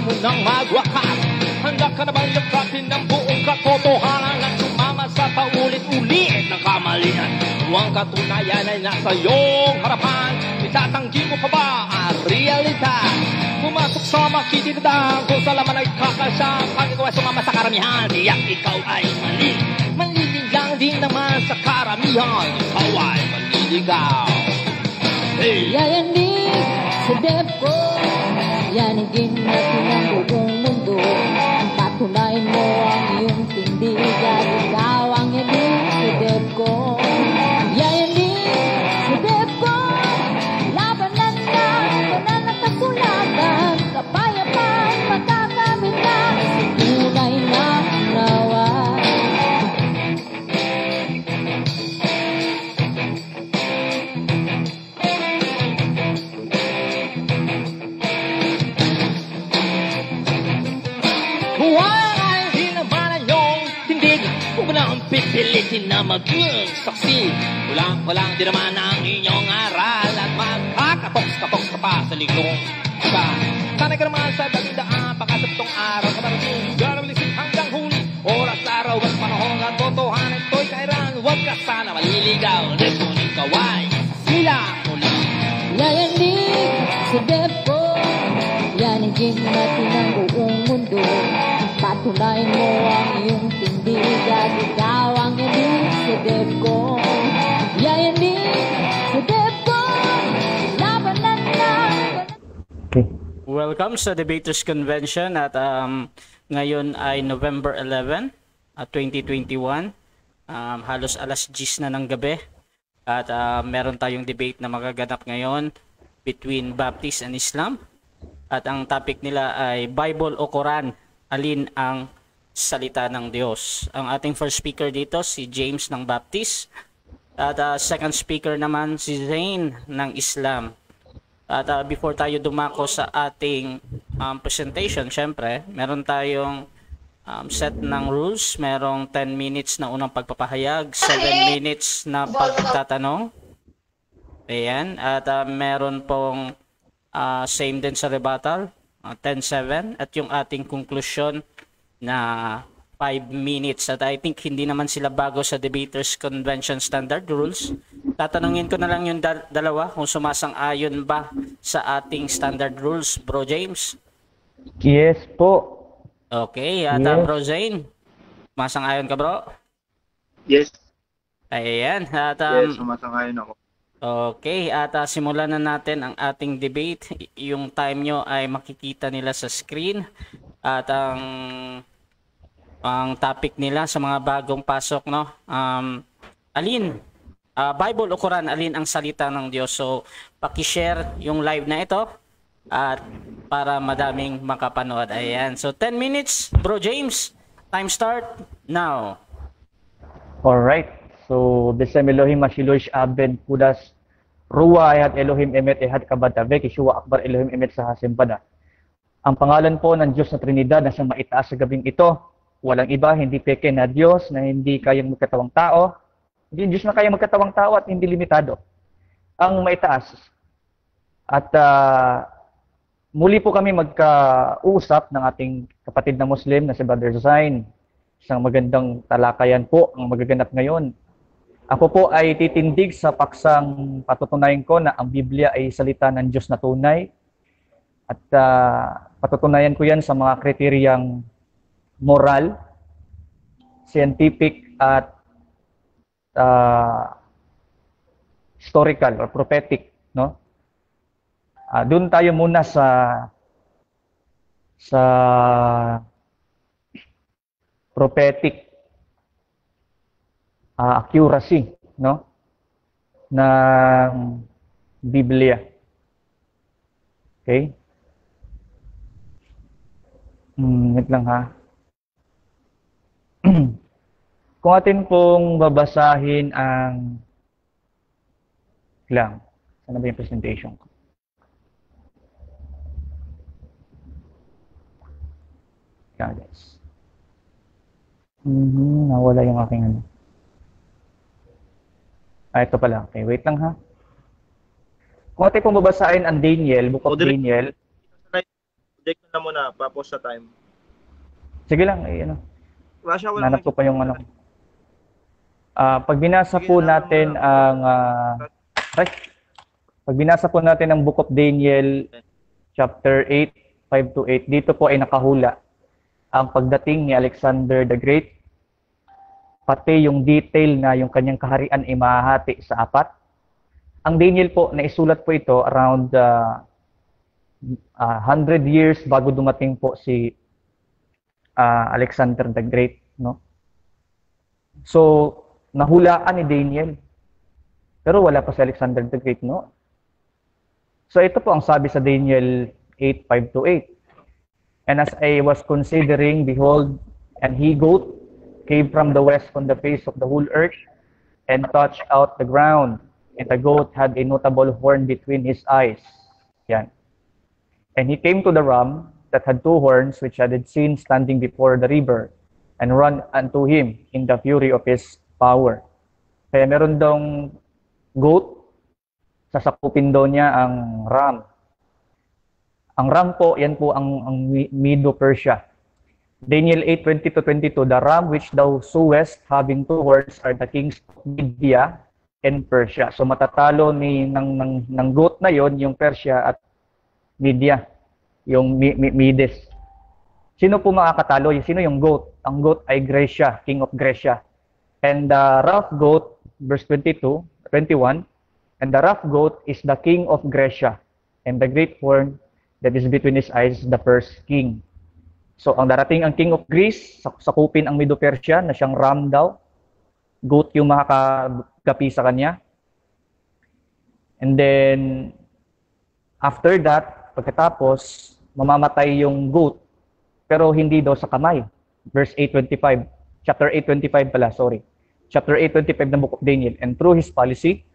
mo nang magwakas. Handa ka na bang yakapin ng buong katotohanan at sumama sa paulit-ulit ng kamalian? Kung ang katunayan ay nasa iyong harapan, itatanggi mo pa ba ang realidad? Pumasok sa makikitang kung sa laman ay kakasya. Pag ikaw ay sumama sa karamihan, tiyak ikaw ay mali. Manliligang din naman sa karamihan, ikaw ay manliligaw. Hey! Yayanig sa DepCo, yanigin natin ang buong mundo. Patunayan mo ang iyong tindigan, ikaw ang yanig sa DepCo. Yayanig sa DepCo, labanan na, labanan at kasulatan, kapayapaan, makakamit na, tunay na nawa. Pipilitin na mag-saksi. Kulang-kulang din naman ang inyong aral at magkakatoks-katoks ka pa sa likong iba. Sanay ka naman sa dagindaan pagkasapitong araw ka marating. Gano'ng hanggang huli, oras, araw at panahon at totohanan ito'y kairan. Huwag ka sana maliligaw, kung ikaw ay sila mo lang. Yayanig sa DepCo, yanigin natin ang buong mundo. Patunayan mo ang iyong tindigan, ikaw ang yanig sa DepCo. Yayanig sa DepCo, labanan na. Okay. Welcome sa Debaters Convention at ngayon ay November 11, 2021. Halos alas 10 na ng gabi at meron tayong debate na magaganap ngayon between Baptist and Islam. At ang topic nila ay Bible o Quran, alin ang salita ng Diyos. Ang ating first speaker dito si James ng Baptist at second speaker naman si Zane ng Islam. At before tayo dumako sa ating presentation, syempre, meron tayong set ng rules. Merong 10 minutes na unang pagpapahayag, 7 minutes na pagtatanong. Ayan. At meron pong same din sa rebuttal, 10-7. At yung ating conclusion na 5 minutes. At I think hindi naman sila bago sa Debaters Convention Standard Rules. Tatanungin ko na lang yung dalawa kung sumasang-ayon ba sa ating Standard Rules, Bro James. Yes po. Okay, at Yes. Bro Zane, sumasang-ayon ka, bro? Yes. Ayan. At, Yes, sumasang-ayon ako. okay, at simulan na natin ang ating debate. Yung time nyo ay makikita nila sa screen. At ang topic nila sa mga bagong pasok, no? Alin? Bible o Quran, alin ang salita ng Diyos? So, paki-share yung live na ito at para madaming makapanood. Ayan. So, 10 minutes, Bro James. Time start now. Alright. So, Besem Elohim Mashilosh Aben Kudas Ruwa Ehad Elohim Emet Ehad Kabatabe Kishua Akbar Elohim Emet sa Hasimpada. Ang pangalan po ng Diyos na Trinidad na siyang maitaas sa gabing ito, walang iba, hindi peke na Diyos na hindi kayang magkatawang tao, hindi Diyos na kayang magkatawang tao at hindi limitado. Ang maitaas. At muli po kami magkausap ng ating kapatid na Muslim na si Brother Zain. Isang magandang talakayan po ang magaganap ngayon. Ako po ay titindig sa paksang patutunayan ko na ang Biblia ay salita ng Diyos na tunay. At patutunayan ko yan sa mga kriteryang moral, scientific at historical or prophetic, no? Doon tayo muna sa prophetic accuracy, no, ng Biblia. Okay? Wait lang ha. Kung atin pong babasahin ang lang. Sana ba yung presentation ko? Yeah, guys. Nawala yung aking ano. Ito pala. Okay, wait lang ha. Kung atin pong babasahin ang Daniel, Book of Daniel. Check na muna, papos sa time. Sige lang, ano. Russia, wala Nanap ko pa yung ano. Pag binasa po natin ang pag binasa po natin ang Book of Daniel chapter 8, 5 to 8, dito po ay nakahula ang pagdating ni Alexander the Great, pati yung detail na yung kanyang kaharian ay mahahati sa 4. Ang Daniel po, naisulat po ito around 100 years bago dumating po si Alexander the Great, no? So, nahulaan ni Daniel. Pero wala pa si Alexander the Great, no? So, ito po ang sabi sa Daniel 8, 5 to 8. And as I was considering, behold, an he-goat came from the west on the face of the whole earth and touched out the ground. And the goat had a notable horn between his eyes. Yan. And he came to the ram that had 2 horns, which I had seen standing before the river, and run unto him in the fury of his power. Kaya meron daw goat, sasakupin daw niya ang ram. Ang ram po, yan po ang Medo-Persia. Daniel 8:20-22, the ram which thou sawest having 2 horns are the kings of Media and Persia. So matatalo ng goat na yon yung Persia at Media, yung Medes. Sino po makakatalo? Sino yung goat? Ang goat ay Grecia, king of Grecia. And the rough goat, verse 21, and the rough goat is the king of Grecia, and the great horn that is between his eyes, the first king. So, ang darating ang king of Greece, sakupin ang Medo-Persia na siyang ram daw. Goat yung makakagapi sa kanya. And then, after that, pagkatapos, mamamatay yung goat, pero hindi daw sa kamay. Verse 8:25. Chapter 8:25 pala, sorry. Chapter 8:25 ng Book of Daniel. And through his policy,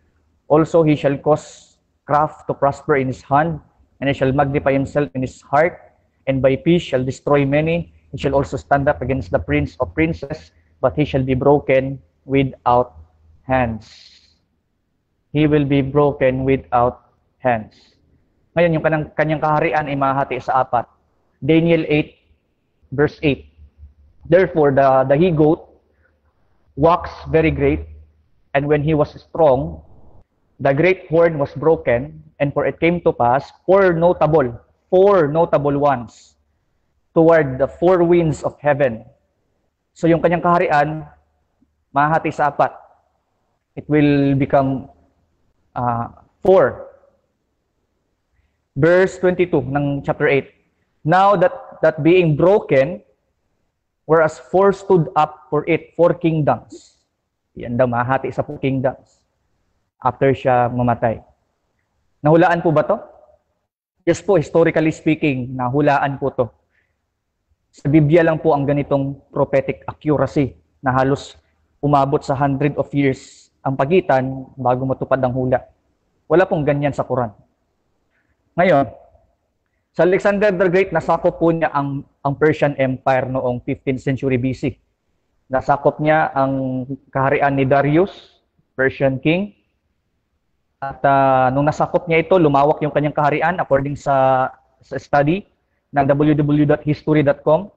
also he shall cause craft to prosper in his hand, and he shall magnify himself in his heart, and by peace shall destroy many. He shall also stand up against the prince of princes, but he shall be broken without hands. He will be broken without hands. Ngayon, yung kanyang kaharian ay mahati sa 4. Daniel 8, verse 8. Therefore, the he-goat waxed very great, and when he was strong, the great horn was broken, and for it came to pass 4 notable ones toward the 4 winds of heaven. So yung kanyang kaharian, mahati sa 4. It will become 4. Verse 22 ng chapter 8. Now that being broken, whereas 4 stood up for it, 4 kingdoms. Yan daw, mahati sa 4 kingdoms. After siya mamatay. Nahulaan po ba to? Yes po, historically speaking, nahulaan po to. Sa Biblia lang po ang ganitong prophetic accuracy na halos umabot sa 100 of years ang pagitan bago matupad ang hula. Wala pong ganyan sa Quran. Ngayon, sa Alexander the Great, nasakop po niya ang Persian Empire noong 15th century BC. Nasakop niya ang kaharian ni Darius, Persian king. At nung nasakop niya ito, lumawak yung kanyang kaharian according sa study ng www.history.com.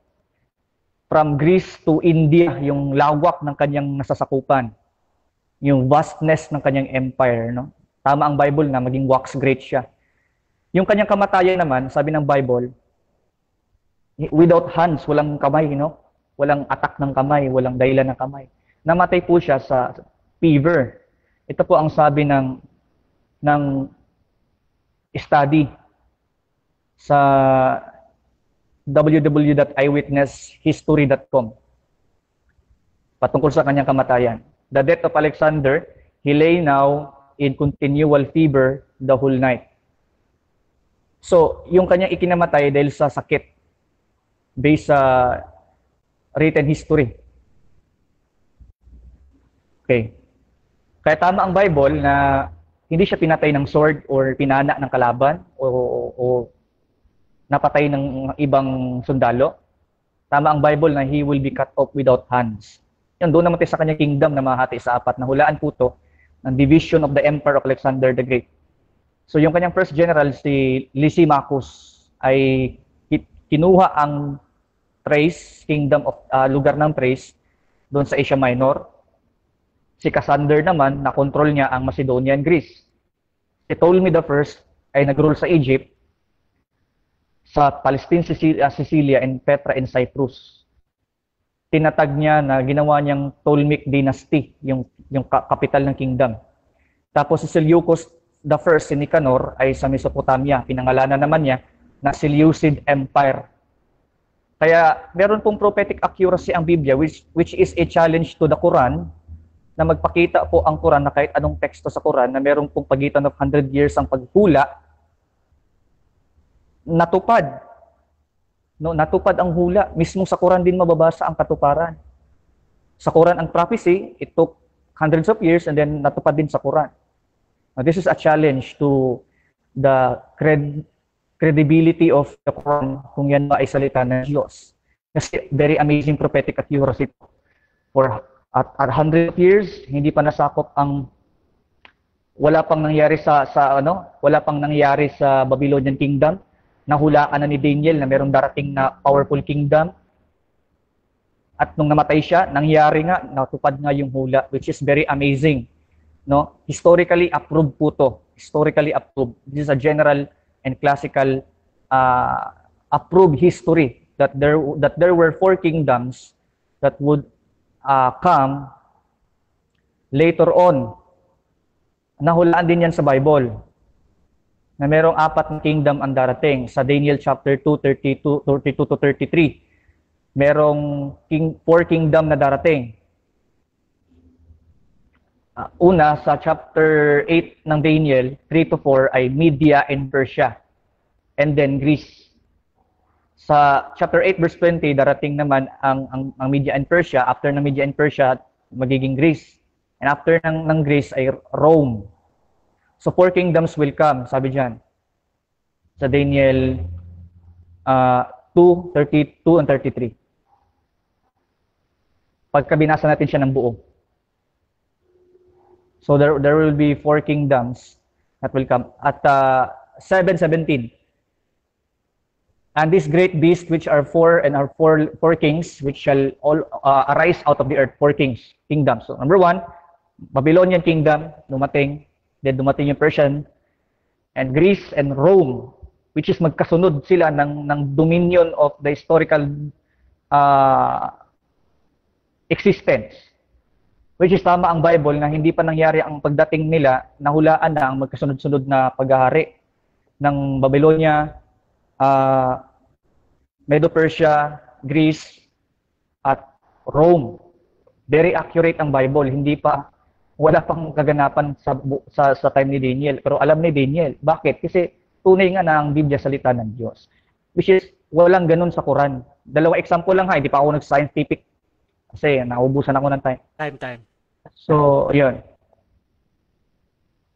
From Greece to India, yung lawak ng kanyang nasasakupan. Yung vastness ng kanyang empire. No? Tama ang Bible na maging wax great siya. Yung kanyang kamatayan naman, sabi ng Bible, without hands, walang kamay, no? Walang attack ng kamay, walang dahilan ng kamay. Namatay po siya sa fever. Ito po ang sabi ng study sa www.eyewitnesshistory.com patungkol sa kanyang kamatayan. The death of Alexander, he lay now in continual fever the whole night. So, yung kanyang ikinamatay dahil sa sakit based sa written history. Okay. Kaya tama ang Bible na hindi siya pinatay ng sword or pinana ng kalaban o napatay ng ibang sundalo. Tama ang Bible na he will be cut off without hands. Yan, doon namatay sa kanyang kingdom na mahati sa 4. Nahulaan po to ng division of the Empire of Alexander the Great. So yung kanyang first general, si Lysimachus, ay kinuha ang Thrace, kingdom of lugar ng Thrace, doon sa Asia Minor. Si Cassander naman, na-control niya ang Macedonian Greece. Si Ptolemy the First ay nag-rule sa Egypt, sa Palestine, Sicilia, and Petra in Cyprus. Tinatag niya na ginawa niyang Ptolemaic dynasty, yung kapital ng kingdom. Tapos si Seleucus the First, si Nicanor, ay sa Mesopotamia. Pinangalanan naman niya na Seleucid Empire. Kaya meron pong prophetic accuracy ang Biblia, which is a challenge to the Quran, na magpakita po ang Quran na kahit anong teksto sa Quran na meron pong pagitan of 100 years ang paghula, natupad. No, natupad ang hula. Mismo sa Quran din mababasa ang katuparan. Sa Quran ang prophecy, it took hundreds of years and then natupad din sa Quran. Now, this is a challenge to the credibility of the Quran kung yan ba ay salita ng Diyos. Kasi very amazing prophetic accuracy. For at 100 years, hindi pa nasakop ang wala pang nangyari wala pang nangyari sa Babylonian kingdom. Nahulaan na ni Daniel na mayroong darating na powerful kingdom. At nung namatay siya, nangyari nga, natupad nga yung hula, which is very amazing. No? Historically approved po to. Historically approved. This is a general and classical approved history that there were 4 kingdoms that would come later on. Nahulaan din yan sa Bible na merong 4 na kingdom ang darating. Sa Daniel chapter 2, 32 to 33, merong 4 kingdom na darating. Una, sa chapter 8 ng Daniel, 3 to 4, ay Media and Persia. And then Greece. Sa chapter 8, verse 20, darating naman ang Media and Persia. After ng Media and Persia, magiging Greece. And after ng Greece ay Rome. So 4 kingdoms will come, sabi dyan. Sa Daniel 2, 32 and 33. Pagka binasa natin siya ng buo. So there will be 4 kingdoms that will come. At 7:17. And this great beast which are four kings which shall all arise out of the earth, 4 kingdoms. So number 1, Babylonian kingdom, dumating. Then dumating yung Persian and Greece and Rome, which is magkasunod sila ng dominion of the historical existence. Which is tama ang Bible na hindi pa nangyari ang pagdating nila, nahulaan na ang magkasunod-sunod na paghahari ng Babylonia, Medo-Persia, Greece, at Rome. Very accurate ang Bible. Wala pang kaganapan sa time ni Daniel. Pero alam ni Daniel. Bakit? Kasi tunay nga na ang Biblia salita ng Diyos. Which is, walang ganun sa Quran. 2 example lang ha, hindi pa ako nag-scientific. Kasi naubusan ako ng time. Time. So, yun.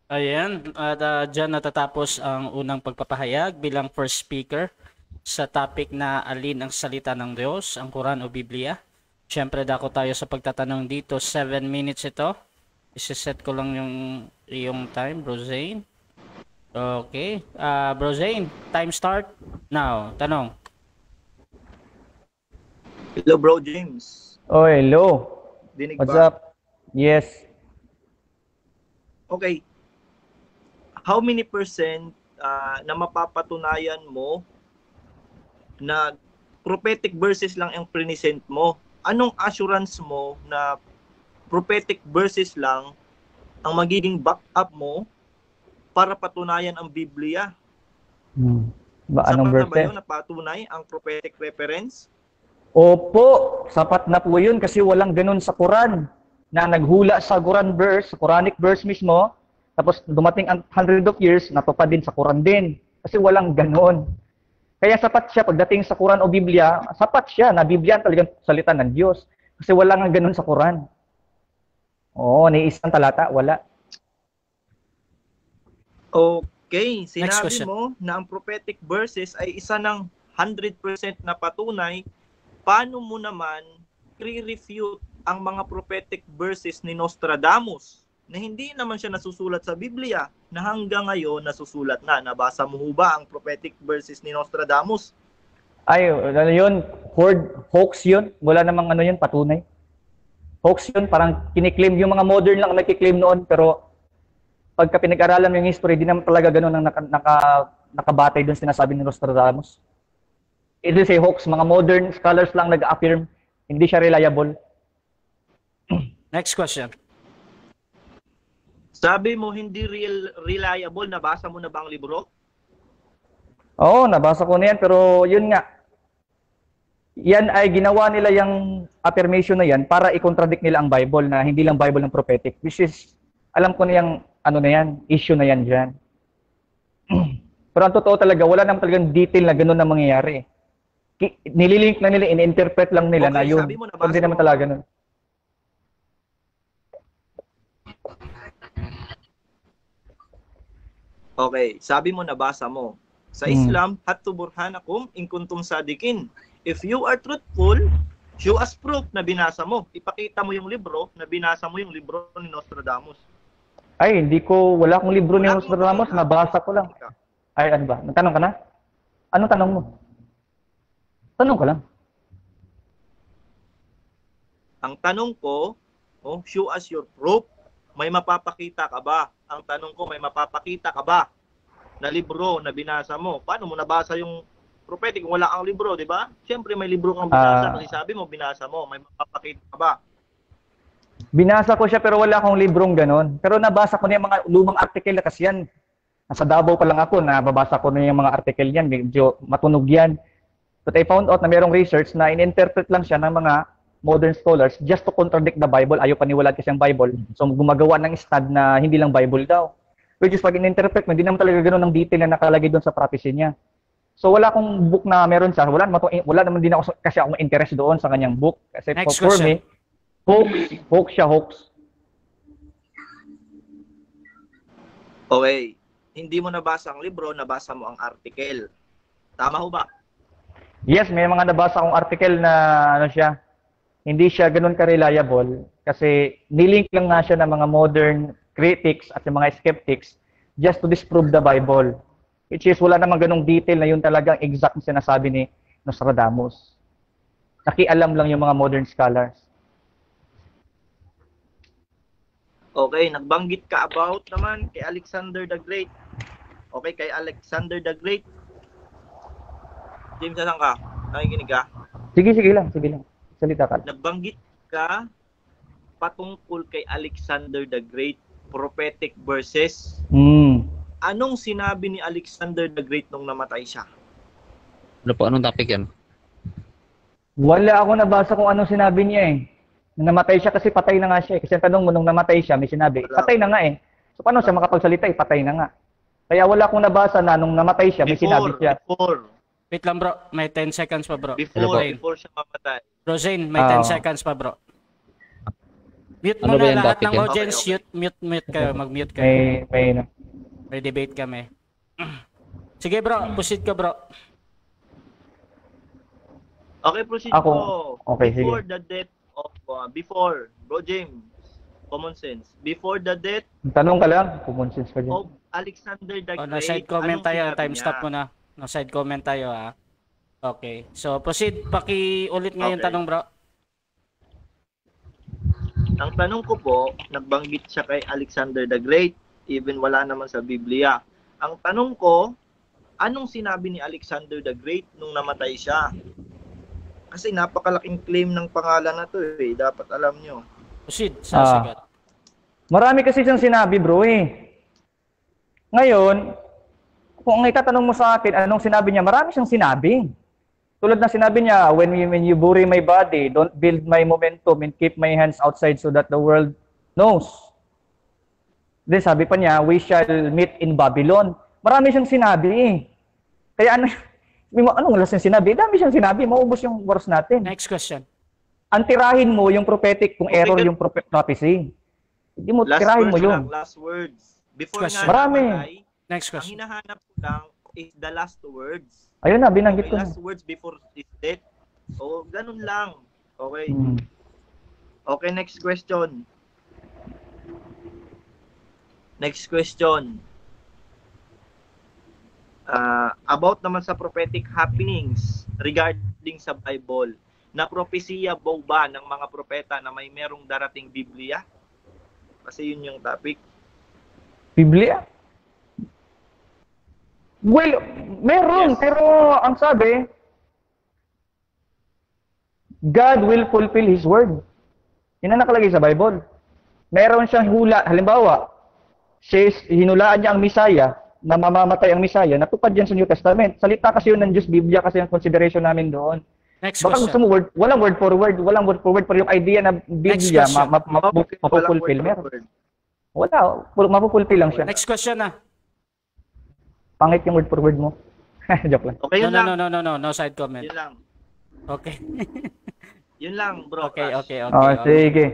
Ayan, at dyan natatapos ang unang pagpapahayag bilang first speaker sa topic na alin ang salita ng Diyos, ang Quran o Biblia. Siyempre, dako tayo sa pagtatanong dito. 7 minutes ito. Isiset ko lang yung time, Bro Zane. Okay. Bro Zane, time start now. Tanong. Hello, Bro James. Oh, hello. Dinig What's ba? up? Yes. Okay. How many percent na mapapatunayan mo na prophetic verses lang ang present mo? Anong assurance mo na prophetic verses lang ang magiging backup mo para patunayan ang Biblia? Anong Sapat na ba verse? yun na patunay ang prophetic reference? Opo, sapat na po yun kasi walang ganun sa Quran na naghula sa Quran verse, Quranic verse mismo, tapos dumating ang 100 of years, natupad din sa Quran din. Kasi walang ganun. Kaya sapat siya pagdating sa Quran o Biblia, sapat siya na Biblia talagang salita ng Diyos. Kasi wala nga ganun sa Quran. Oo, ni isang talata, wala. Okay, Next sinabi question. mo na ang prophetic verses ay isa ng 100% na patunay. Paano mo naman re-refute ang mga prophetic verses ni Nostradamus na hindi naman siya nasusulat sa Biblia na hanggang ngayon nasusulat na? Nabasa mo ba ang prophetic verses ni Nostradamus? Ay, ano yun? Hoax yun. Wala namang ano yun, patunay. Hoax yun, parang kiniklaim. Yung mga modern lang nagkiklaim noon, pero pagka pinag-aralan mo yung history, di naman talaga ganun ang nakabatay dun sinasabi ni Nostradamus. It is a hoax. Mga modern scholars lang nag-affirm. Hindi siya reliable. Next question. Sabi mo hindi reliable, nabasa mo na ba ang libro? Oo, nabasa ko na yan, pero yun nga. Yan ay ginawa nila yung affirmation na yan para i-contradict nila ang Bible na hindi lang Bible ng prophetic. Which is, alam ko na yung ano na yan, issue na yan dyan. Pero ang totoo talaga, wala naman talagang detail na gano'n na mangyayari. Nililink lang nila, in-interpret lang nila Okay, na yun. sabi mo, nabasa Hindi naman mo. talaga ganun. Okay, sabi mo nabasa mo. Sa Islam, hattu burhanakum in kuntum sadikin. If you are truthful, show us proof na binasa mo. Ipakita mo yung libro na binasa mo yung libro ni Nostradamus. Ay, wala akong libro ni Wala Nostradamus, akong nabasa ko lang. Ay, ano ba? Nagtanong ka na? Anong tanong mo? Tanong ka lang. Ang tanong ko, show us your proof. May mapapakita ka ba? Ang tanong ko, may mapapakita ka ba na libro na binasa mo? Paano mo nabasa yung prophetic kung wala kang libro, di ba? Siyempre may libro kang binasa kasi sabi mo, binasa mo. May mapapakita ka ba? Binasa ko siya pero wala akong librong ganon. Pero nabasa ko na yung mga lumang article kasi yan. Nasa Davao pa lang ako, nababasa ko na yung mga article yan. Medyo matunog yan. But I found out na mayroong research na in-interpret lang siya ng mga modern scholars just to contradict the Bible. Ayaw paniwalaan kasi ang Bible. So gumagawa ng stud na hindi lang Bible daw. Which is pag in-interpret mo, hindi naman talaga gano'n ang detail na nakalagay doon sa prophecy niya. So wala akong book na meron siya. Wala naman din ako kasi akong interest doon sa kanyang book. Kasi Next for question. me, hoax siya, hoax. Okay. Hindi mo nabasa ang libro, nabasa mo ang article. Tama ho ba? Yes, may mga nabasa akong article na ano siya, hindi siya ganoon ka-reliable kasi nilink lang nga siya ng mga modern critics at yung mga skeptics just to disprove the Bible. Which is wala namang ganong detail na yun talagang exact na sinasabi ni Nostradamus. Nakialam lang yung mga modern scholars. Okay, nagbanggit ka about naman kay Alexander the Great. Okay, kay Alexander the Great. James, saan ka? Nakikinig ka? Sige lang. Salita ka. Nagbanggit ka patungkol kay Alexander the Great, prophetic verses. Anong sinabi ni Alexander the Great nung namatay siya? Ano po, anong topic yan? Wala ako nabasa kung anong sinabi niya eh. Nung namatay siya kasi patay na nga siya eh. Kasi ang tanong mo nung namatay siya, may sinabi, patay na nga eh. So paano siya makapagsalita eh, patay na nga. Kaya wala akong nabasa na nung namatay siya, may sinabi siya. Wait lang bro, may 10 seconds pa bro. Before siya mamatay. Bro Zane, may 10 seconds pa bro. Mute Ano mo ba na yung lahat topic ng yan? audience, Okay. mute kayo, mag-mute kayo. May debate kami. Sige bro, proceed ka bro. Okay, proceed Ako. ko. Okay, Before sige. the death of, Bro James, common sense. Before the death Tanong ka lang, kumonsense ka dyan. of Alexander the O, Great, na-side comment anong tayo, sinabi time niya? stop mo na. Na-side comment tayo ha. Okay, so proceed, paki-ulit nga yung Okay. tanong bro. Ang tanong ko po, nagbanggit siya kay Alexander the Great, even wala naman sa Biblia. Ang tanong ko, anong sinabi ni Alexander the Great nung namatay siya? Kasi napakalaking claim ng pangalan na to eh. Dapat alam nyo. Proceed, sasagot. Marami kasi siyang sinabi bro eh. Ngayon, kung ang itatanong mo sa akin, anong sinabi niya? Marami siyang sinabi. Tulad na sinabi niya, when you bury my body, don't build my momentum and keep my hands outside so that the world knows. Then sabi pa niya, we shall meet in Babylon. Marami siyang sinabi eh. Kaya anong alas siyang sinabi? Dami siyang sinabi, maubos yung oras natin. Next question. Antirahin mo yung prophetic kung error yung prophecy. Hindi mo, tirahin mo yun. Last words. Before Question. nga Marami. namatay, Next ang question. hinahanap ko lang is the last words. Ayun na, binanggit Okay, ko na. last words before his death. O, ganun lang. Okay. Hmm. Okay, next question. Next question. About naman sa prophetic happenings regarding sa Bible, na propesiya ba ng mga propeta na may merong darating Biblia? Kasi yun yung topic. Biblia? Well, meron, Yes. pero ang sabi, God will fulfill His word. Yun ang nakalagay sa Bible. Meron siyang hula. Halimbawa, hinulaan niya ang Misaya, na mamamatay ang Misaya, natupad yan sa New Testament. Salita kasi yun ng Diyos, Biblia kasi yung consideration namin doon. Next Baka gusto question. mo walang word for word, pero yung idea na Biblia, question. mapupulfill meron. Wala, mapupulfill lang siya. Next question na. Pangit yung word for word mo. Joke lang. Okay, yun lang. No side comment. Yun lang. Okay. Yun lang, bro. Okay. Sige.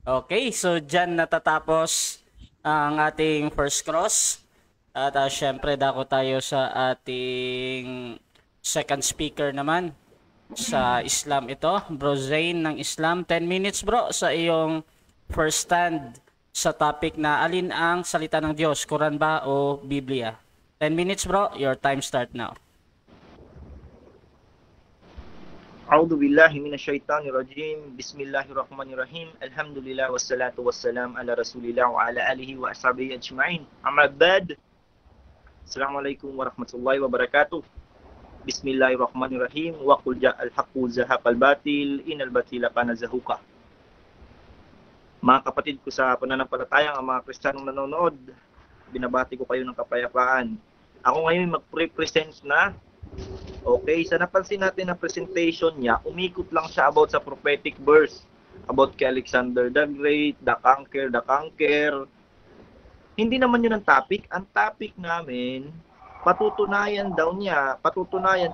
Okay, so dyan natatapos ang ating first cross. At syempre dako tayo sa ating second speaker naman sa Islam ito. Bro Zain ng Islam. 10 minutes bro sa iyong first stand sa topic na alin ang salita ng Diyos, Quran ba o Biblia? 10 minutes bro, your time start now. A'udhu billahi minasyaitanir rajim. Bismillahirrahmanirrahim. Alhamdulillah wassalatu wassalam ala Rasulillah wa ala alihi wa ashabihi ajma'in. Amma ba'd. Assalamualaikum warahmatullahi wabarakatuh. Bismillahirrahmanirrahim. Wa qul ja'al haqqu zahaqal batil innal batila kana zahuqa. Mga kapatid ko sa pananampalataya, ang mga Kristiyanong nanonood, binabati ko kayo ng kapayapaan. Ako ngayon mag-present na. Okay, sa napansin natin na presentation niya, umikot lang siya about sa prophetic verse, about kay Alexander the Great, the Conquer. Hindi naman yun ang topic. Ang topic namin, patutunayan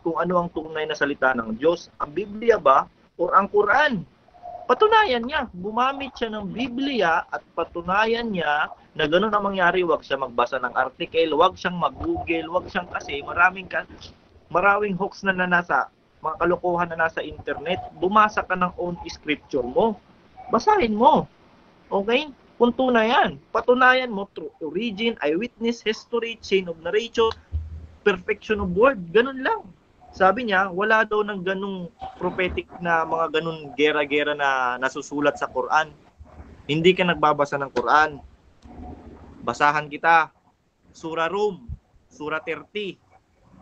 kung ano ang tunay na salita ng Diyos, ang Biblia ba o ang Quran. Patunayan niya, gumamit siya ng Biblia at patunayan niya na gano'n ang mangyari. Huwag siya magbasa ng article, huwag siyang mag-google, huwag siyang kasi maraming hoax na nasa, mga kalokohan na nasa internet. Bumasa ka ng own scripture mo. Basahin mo. Okay? Kung tunayan, patunayan mo through origin, eyewitness, history, chain of narration, perfection of word. Ganun lang. Sabi niya, wala daw ng ganung prophetic na mga ganun gera-gera na nasusulat sa Quran. Hindi ka nagbabasa ng Quran. Basahan kita. Surah Rum, Surah 30,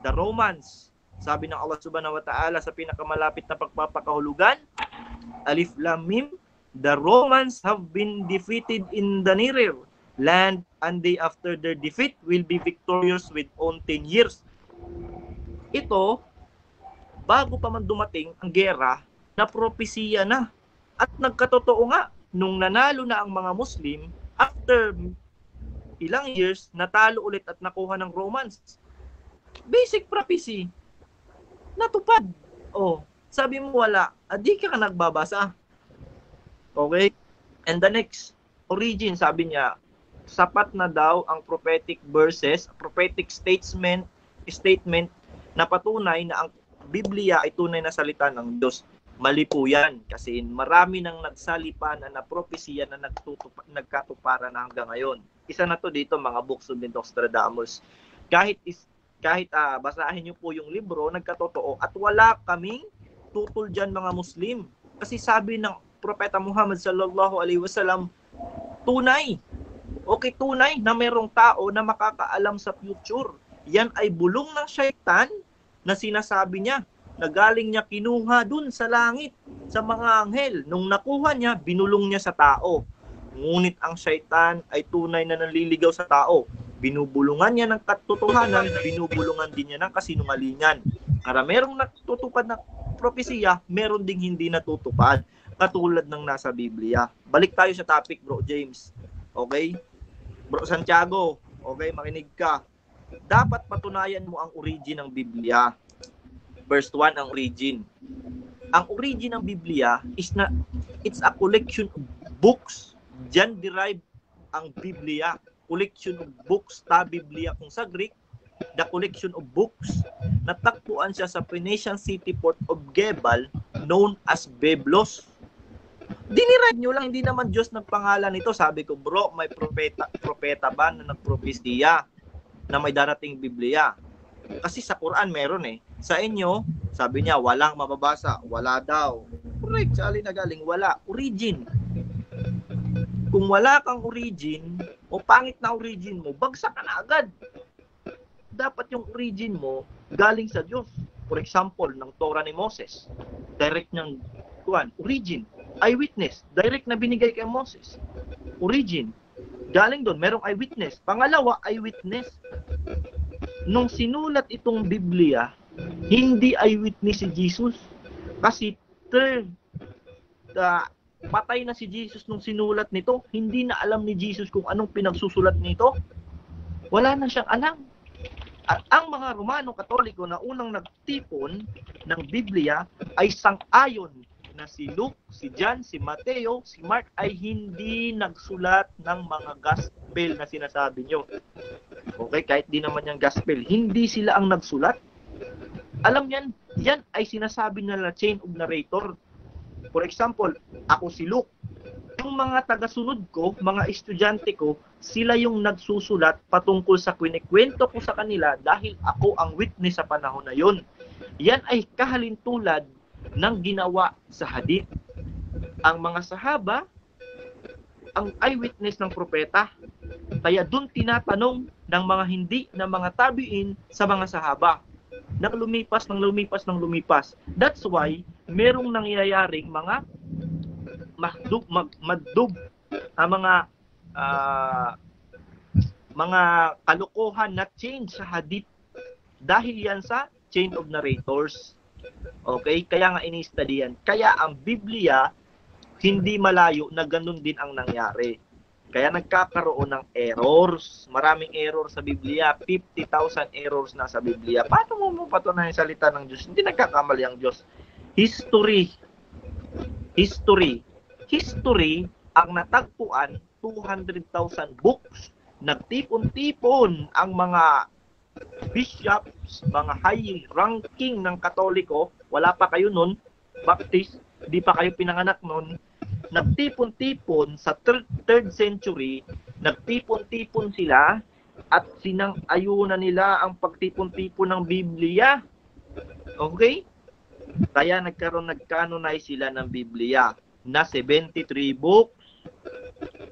The Romans. Sabi ng Allah Subhanahu wa Ta'ala sa pinakamalapit na pagpapakahulugan, Alif Lam Mim, the Romans have been defeated in the nearer land, and they after their defeat will be victorious with on 10 years. Ito, bago pa man dumating ang gera, na propesiya na. At nagkatotoo nga, nung nanalo na ang mga Muslim, after ilang years, natalo ulit at nakuha ng Romans. Basic prophecy. Natupad. Oh, sabi mo wala, di ka nagbabasa. Okay? And the next, origin, sabi niya, sapat na daw ang prophetic verses, prophetic statement na patunay na ang Biblia ay tunay na salita ng Diyos. Mali po yan kasi marami nang nagsalipan na propesiya na nagkatuparan na hanggang ngayon. Isa na to dito, mga books of Nostradamus. Kahit basahin niyo po yung libro, nagkatotoo at wala kaming tutol dyan mga Muslim. Kasi sabi ng Propeta Muhammad sallallahu alaihi wasallam, tunay. Okay, tunay na mayroong tao na makakaalam sa future. Yan ay bulong ng syaitan na sinasabi niya, na galing niya kinuha dun sa langit, sa mga anghel. Nung nakuha niya, binulong niya sa tao. Ngunit ang syaitan ay tunay na nanliligaw sa tao. Binubulungan niya ng katotohanan, binubulungan din niya ng kasinungalingan. Para merong natutupad na propesiya, meron ding hindi natutupad. Katulad ng nasa Biblia. Balik tayo sa topic, Bro James. Okay? Bro Santiago, okay, makinig ka. Dapat patunayan mo ang origin ng Biblia. Verse 1, ang origin. Ang origin ng Biblia is na it's a collection of books. Diyan derive ang Biblia. Collection of books, ta Biblia kung sa Greek, the collection of books. Natagpuan siya sa Phoenician city port of Gebal known as Byblos. Dinirive nyo lang, hindi naman Diyos nagpangalan nito. Sabi ko, bro, may propeta ba na nagpropesiya na may darating Biblia? Kasi sa Quran meron eh. Sa inyo, sabi niya, walang mababasa. Wala daw. Correct. Sa alin na galing? Wala. Origin. Kung wala kang origin, o pangit na origin mo, bagsak ka na agad. Dapat yung origin mo, galing sa Diyos. For example, ng Torah ni Moses. Direct niyang, origin. Eyewitness. Direct na binigay kay Moses. Origin. Galing doon, merong eyewitness. Pangalawa, eyewitness. Nung sinulat itong Biblia, hindi eyewitness si Jesus. Kasi patay na si Jesus nung sinulat nito. Hindi na alam ni Jesus kung anong pinagsusulat nito. Wala na siyang alam. At ang mga Romano Katoliko na unang nagtipon ng Biblia ay sang-ayon na si Luke, si John, si Mateo, si Mark ay hindi nagsulat ng mga gospel na sinasabi nyo. Okay, kahit di naman yung gospel, hindi sila ang nagsulat. Alam yan ay sinasabi nila chain of narrator. For example, ako si Luke. Yung mga tagasunod ko, mga estudyante ko, sila yung nagsusulat patungkol sa kwento ko sa kanila dahil ako ang witness sa panahon na yon. Yan ay kahalintulad ng ginawa sa hadith. Ang mga sahaba, ang eyewitness ng propeta. Kaya dun tinatanong ng mga hindi na mga tabiin sa mga sahaba. Nang lumipas. That's why, merong nangyayaring mga mga kalokohan na change sa hadith dahil yan sa chain of narrators. Okay? Kaya nga ini-study yan. Kaya ang Biblia, hindi malayo na ganun din ang nangyari. Kaya nagkakaroon ng errors. Maraming error sa Biblia. 50,000 errors na sa Biblia. Paano mo patunayan yung salita ng Diyos? Hindi nagkakamali ang Diyos. History, ang natagpuan, 200,000 books. Nagtipon-tipon ang mga bishops, mga high-ranking ng Katoliko, wala pa kayo nun, Baptist, di pa kayo pinanganak nun, nagtipon-tipon sa 3rd century, nagtipon-tipon sila at sinang-ayunan nila ang pagtipon-tipon ng Biblia. Okay? Kaya nag-canonize sila ng Biblia na 73 books.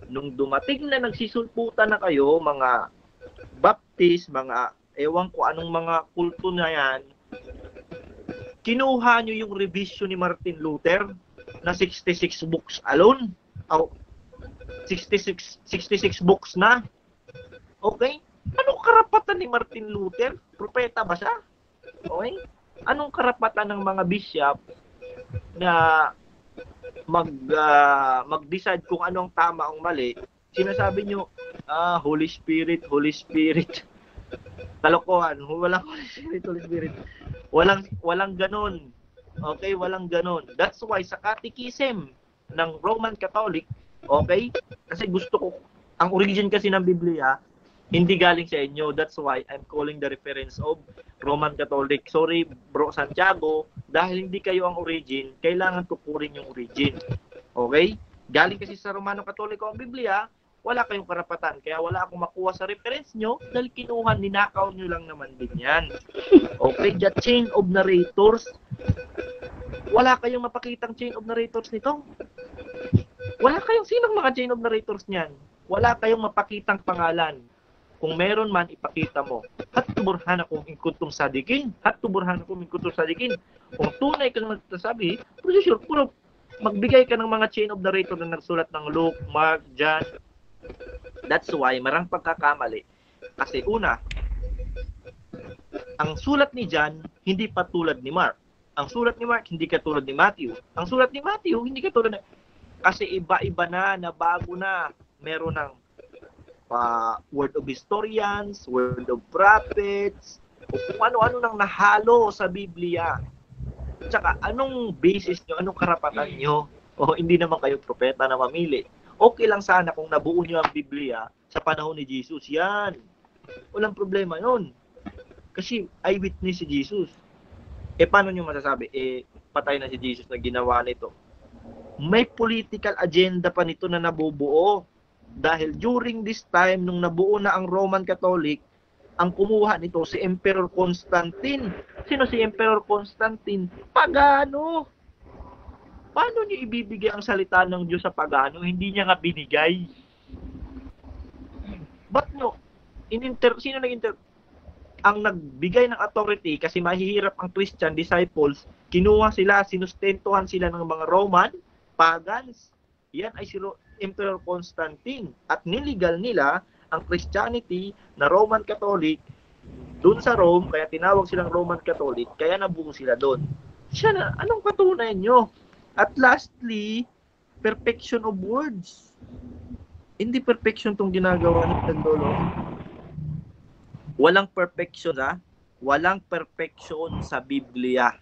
Nung dumating na nagsisulputan na kayo, mga Baptist, mga ewan ko anong mga kulto na yan, kinuha nyo yung revision ni Martin Luther na 66 books alone. 66 books na. Okay? Anong karapatan ni Martin Luther? Propeta ba siya? Okay? Anong karapatan ng mga bishop na mag-decide kung anong tama o mali? Sinasabi nyo, Holy Spirit. Kalokohan. Walang Holy Spirit. Walang ganon. Okay? Walang ganon. That's why sa catechism ng Roman Catholic, okay? Kasi gusto ko, ang origin kasi ng Biblia, hindi galing sa inyo. That's why I'm calling the reference of Roman Catholic. Sorry, Bro Santiago, dahil hindi kayo ang origin, kailangan tukurin yung origin. Okay? Galing kasi sa Romano Katoliko ang Biblia, wala kayong karapatan. Kaya wala akong makuha sa reference nyo dahil kinuha, ninakaw nyo lang naman din yan. Okay? The chain of narrators, wala kayong mapakitang chain of narrators nito. Wala kayong sinong mga chain of narrators niyan. Wala kayong mapakitang pangalan. Kung meron man, ipakita mo. Hatuburhan akong inkuntong sadikin. Kung tunay kang nagsasabi, for sure, puro magbigay ka ng mga chain of narrator na nagsulat ng Luke, Mark, John. That's why, marang pagkakamali. Kasi una, ang sulat ni John, hindi patulad ni Mark. Ang sulat ni Mark, hindi katulad ni Matthew. Ang sulat ni Matthew, hindi katulad na... Kasi iba-iba na bago na. Meron ng word of historians, word of prophets, o kung ano-ano nang nahalo sa Biblia. Tsaka, anong basis nyo, anong karapatan nyo? O hindi naman kayo propeta na mamili. Okay lang sana kung nabuo nyo ang Biblia sa panahon ni Jesus. Yan. Walang problema yun. Kasi eyewitness si Jesus. Paano nyo masasabi? Patay na si Jesus na ginawa nito. May political agenda pa nito na nabubuo. Dahil during this time, nung nabuo na ang Roman Catholic, ang kumuha nito si Emperor Constantine. Sino si Emperor Constantine? Pagano. Paano niyo ibibigay ang salita ng Diyos sa pagano? Hindi niya nga binigay. Ba't no? Sino nag-inter? Ang nagbigay ng authority kasi mahihirap ang Christian disciples, kinuha sila, sinustentuhan sila ng mga Roman, pagans. Yan ay si Emperor Constantine. At niligal nila ang Christianity na Roman Catholic doon sa Rome, kaya tinawag silang Roman Catholic, kaya nabuo sila doon. Siya na, anong patunayan nyo? At lastly, perfection of words. Hindi perfection tong ginagawa ng Lolo. Walang perfection walang perfection sa Biblia.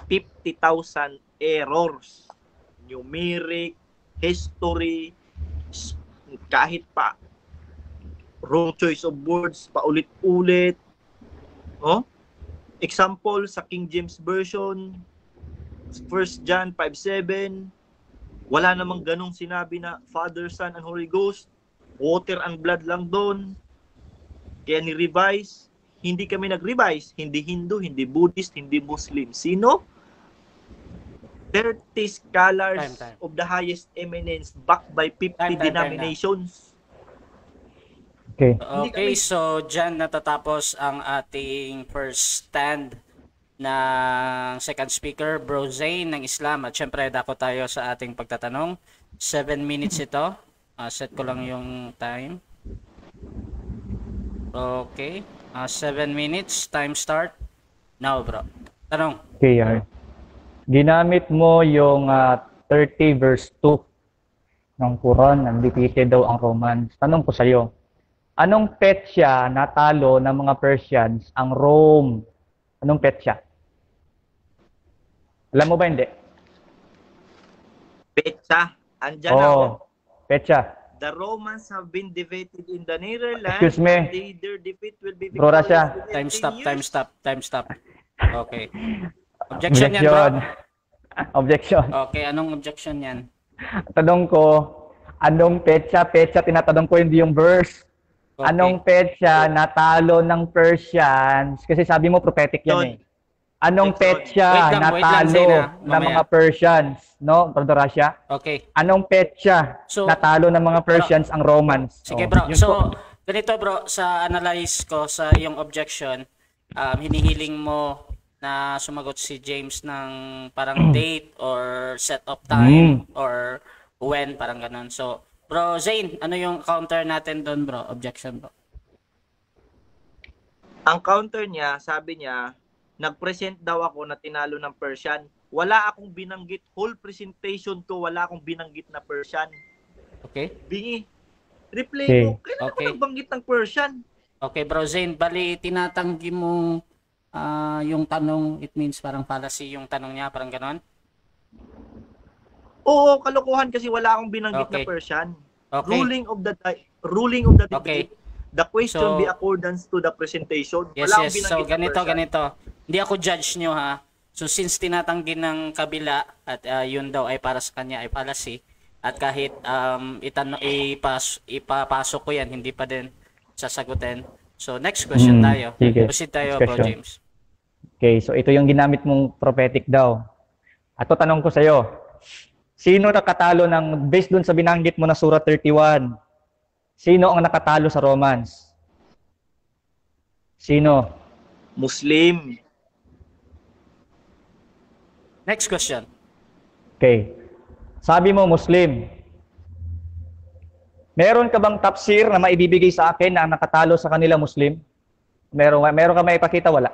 50,000 errors. Numeric, history, kahit pa wrong choice of words, paulit-ulit. Oh? Example sa King James Version, 1 John 5:7, wala namang ganong sinabi na Father, Son, and Holy Ghost. Water and blood lang doon. Kaya ni-revise. Hindi kami nag-revise. Hindi Hindu, hindi Buddhist, hindi Muslim. Sino? 30 scholars of the highest eminence backed by 50 denominations. Okay, so dyan natatapos ang ating first stand ng second speaker, Bro Zane ng Islam. At syempre, dako tayo sa ating pagtatanong. 7 minutes ito. Set ko lang yung time. Okay. 7 minutes. Time start. Now, bro. Tanong. Okay, ginamit mo yung 30 verse 2 ng Quran, undefeated daw ang Romans. Tanong ko sa iyo, anong petsa natalo ng mga Persians ang Rome? Anong petsa? Alam mo ba hindi? Petsa. Andyan ako. Petsa. The Romans have been defeated in the Netherlands. Excuse me. Their defeat will be Bro Rasha. victorious within 10 years. Time stop. Okay. Objection yan, bro. Objection. Okay, anong objection yan? Tanong ko, anong petsa? Petsa, tinatanong ko hindi yung verse. Okay. Anong petsa natalo ng Persians? Kasi sabi mo prophetic yan eh. Anong petsa natalo ng mga Persians? No, Brother Rasha? Okay. Anong petsa natalo ng mga Persians ang Romans? Sige bro, so ganito bro, sa analyze ko sa iyong objection, hinihiling mo na sumagot si James ng parang date or set of time or when, parang ganun. So, Bro Zane, ano yung counter natin doon bro? Objection bro. Ang counter niya, sabi niya, nag-present daw ako na tinalo ng Persian. Wala akong binanggit, whole presentation ko, wala akong binanggit na Persian. Okay. Bingi, replay mo, kailan Okay. ako nagbanggit ng Persian? Okay bro Zane, bali tinatanggi mo yung tanong, it means parang fallacy yung tanong niya, parang ganon? Oo, kalokohan kasi wala akong binanggit na Persian. Okay. Ruling of the debate. The question be accordance to the presentation. Yes, Wala akong yes. binanggit So, na Persian. ganito. Hindi ako judge nyo ha. So, since tinatanggi ng kabila at yun daw ay para sa kanya ay fallacy, at kahit ipapasok ko yan, hindi pa din sasagutin. So, next question tayo. Sige. Proceed tayo, Next Bro question. James. Okay, so ito yung ginamit mong prophetic daw. At tanong ko sa iyo, sino nakatalo ng, based dun sa binanggit mo na Surah 31, sino ang nakatalo sa Romans? Sino? Muslim. Next question. Okay. Sabi mo, Muslim. Meron ka bang tafsir na maibibigay sa akin na ang nakatalo sa kanila Muslim? Meron ka maipakita? Wala.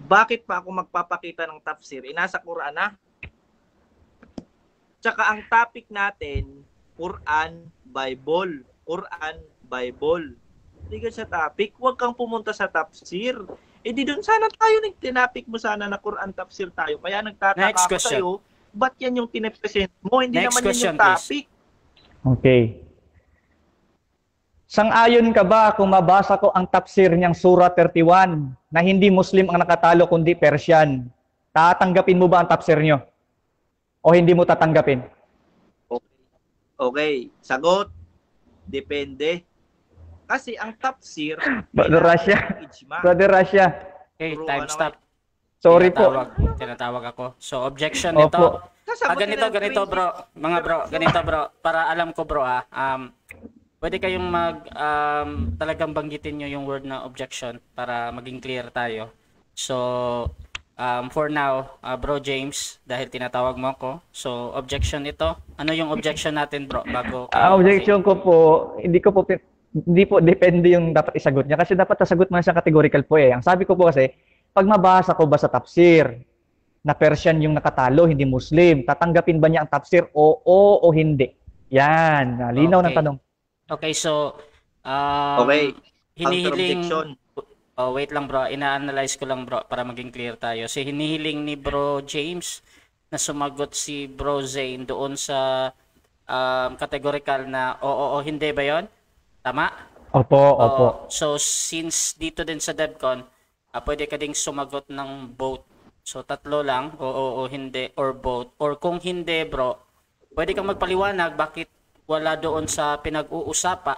Bakit pa ako magpapakita ng tafsir? Inasa Quran na. Tsaka ang topic natin, Quran, Bible. Quran, Bible. Hindi ka sa topic, huwag kang pumunta sa tafsir. Eh di doon sana tayo, tinapik mo sana na Quran tafsir tayo. Kaya nagtataka ako sa'yo, ba't yan yung tinepresent mo? Hindi Next naman question, yun yung topic. please. Okay. Sang-ayon ka ba kung mabasa ko ang tafsir niyang Surah 31 na hindi Muslim ang nakatalo kundi Persian? Tatanggapin mo ba ang tafsir niyo? O hindi mo tatanggapin? Okay. Sagot. Depende. Kasi ang tafsir, Brother Russia. ijma. Brother Russia. Okay, Puro time ano, stop. Sorry po. Tinatawag ako. So, objection Opo. nito. Sasagutin Ganito ng bro. Mga bro, ganito bro. Para alam ko bro pwede kayong talagang banggitin nyo yung word na objection para maging clear tayo. So, for now, Bro James, dahil tinatawag mo ako, so objection ito. Ano yung objection natin bro? Bago Objection ko po, hindi po depende yung dapat isagot niya kasi dapat sasagot mo siya categorical po eh. Ang sabi ko po kasi, pag mabasa ko ba sa tafsir na Persian yung nakatalo, hindi Muslim, tatanggapin ba niya ang tafsir o hindi? Yan, linaw ng tanong. Okay, so Okay. hinihiling Counter-objection. wait lang bro, ina-analyze ko lang bro para maging clear tayo. Si hinihiling ni Bro James na sumagot si Bro Zane doon sa categorical na oo o hindi ba 'yon? Tama? Opo. So since dito din sa DevCon, pwede ka ding sumagot ng both. So tatlo lang, oo o hindi or both. Or kung hindi bro, pwede kang magpaliwanag bakit wala doon sa pinag-uusapan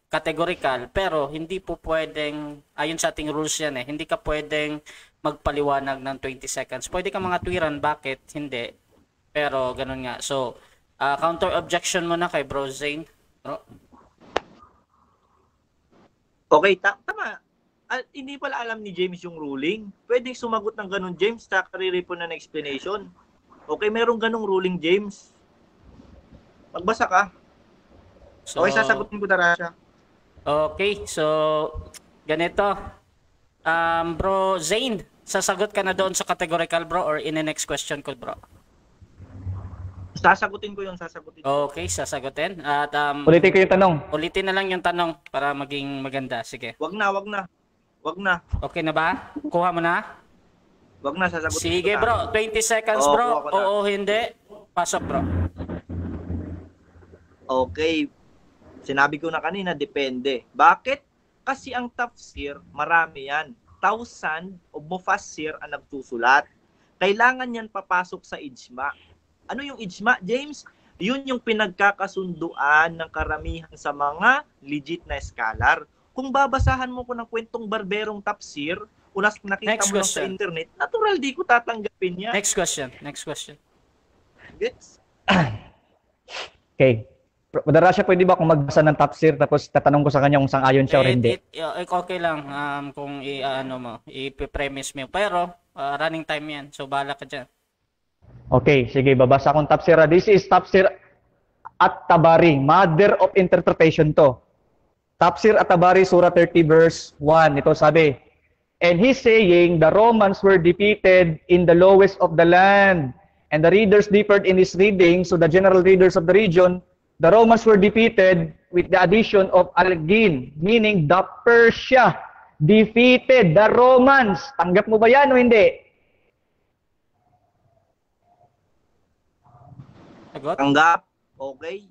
categorical, pero hindi po pwedeng, ayon sa ating rules yan hindi ka pwedeng magpaliwanag ng 20 seconds. Pwede ka mga tuwiran bakit hindi, pero ganun nga. So, counter objection mo na kay Bro Zane. Bro? Okay, tama. Hindi pala alam ni James yung ruling. Pwedeng sumagot ng ganun, James, kariripon na explanation. Okay, merong ganung ruling, James. Magbasa ka. So, Okay, sasagutin ko na siya. okay, so ganito. Bro Zane, sasagot ka na doon sa categorical bro or in the next question ko bro? Sasagutin ko yung sasagutin. Okay, sasagutin. At Ulitin ko yung tanong. ulitin na lang yung tanong para maging maganda. Sige. Wag na. Okay na ba? Kuha mo na? Wag na, sasagutin Sige ko na. bro, 20 seconds Oo, bro. kuha ko na. Oo, hindi. Pasok bro. Okay. Sinabi ko na kanina, depende. Bakit? Kasi ang tafsir, marami yan. 1,000 o mufassir ang nagsusulat. Kailangan yan papasok sa ijma. Ano yung ijma, James? Yun yung pinagkakasunduan ng karamihan sa mga legit na scholar. Kung babasahan mo ko ng kwentong barberong tafsir, o nakita Next mo lang sa question. internet, natural di ko tatanggapin yan. Next question. Gets? Okay. Brother Russia, pwede ba kung magbasa ng tafsir tapos tatanong ko sa kanya kung sang-ayon siya o hindi? Okay lang kung i-premise mo. Pero running time yan. So bahala ka dyan. Okay, sige, babasa akong tafsir. This is Tafsir At-Tabari, mother of interpretation to. Tafsir At-Tabari, Surah 30, verse 1. Ito sabi, and he's saying, the Romans were defeated in the lowest of the land. And the readers differed in his reading, so the general readers of the region, the Romans were defeated with the addition of Algin, meaning the Persia defeated the Romans. Tanggap mo ba yan o hindi? Sagot? Tanggap. Okay.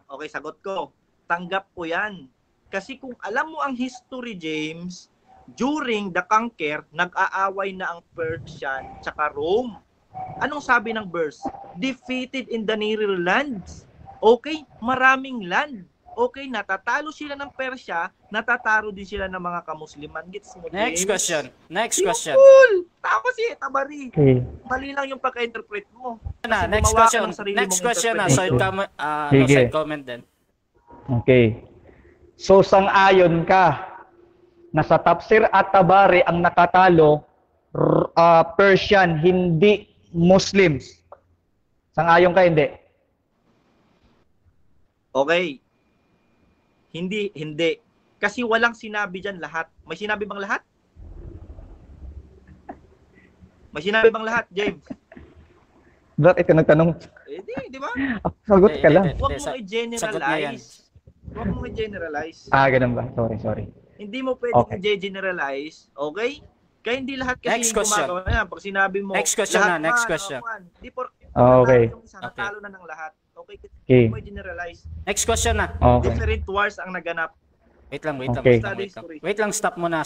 Okay, sagot ko. Tanggap ko yan. Kasi kung alam mo ang history, James, during the conquer, nag-aaway na ang Persian tsaka Rome. Anong sabi ng verse? Defeated in the nearer lands. Okay, maraming land. Okay, natatalo sila ng Persya, natatalo din sila ng mga kamusliman. Gets mo, James? Next question. Cool! Tama si Tabari. Okay. Mali lang yung pagka-interpret mo. Na, Kasi next gumawa ka question. ng sarili Next mong question na. interpretation. Sige. Side comment din. Okay. So, sang-ayon ka na sa Tafsir At-Tabari ang nakatalo, Persian, hindi Muslims. Sang-ayon ka, hindi? Okay. Hindi. Kasi walang sinabi dyan lahat. May sinabi bang lahat? May sinabi bang lahat, James? Bakit ka nagtanong? Di ba? Sagot ka lang. Huwag Sagot mong niya yan. i-generalize. Huwag mong i-generalize. Ganun ba? Sorry. Hindi mo pwedeng Okay. i-generalize. Okay? Kaya hindi lahat kasi Next question. gumagawa na yan. Pag sinabi mo, Next question lahat na, next man, question. Di por, Okay. Yung isa, natalo na ng lahat. Okay? Okay. Hindi mo i-generalize. Next question na. Okay. Different wars ang naganap. Wait lang. Okay. Wait lang, stop muna.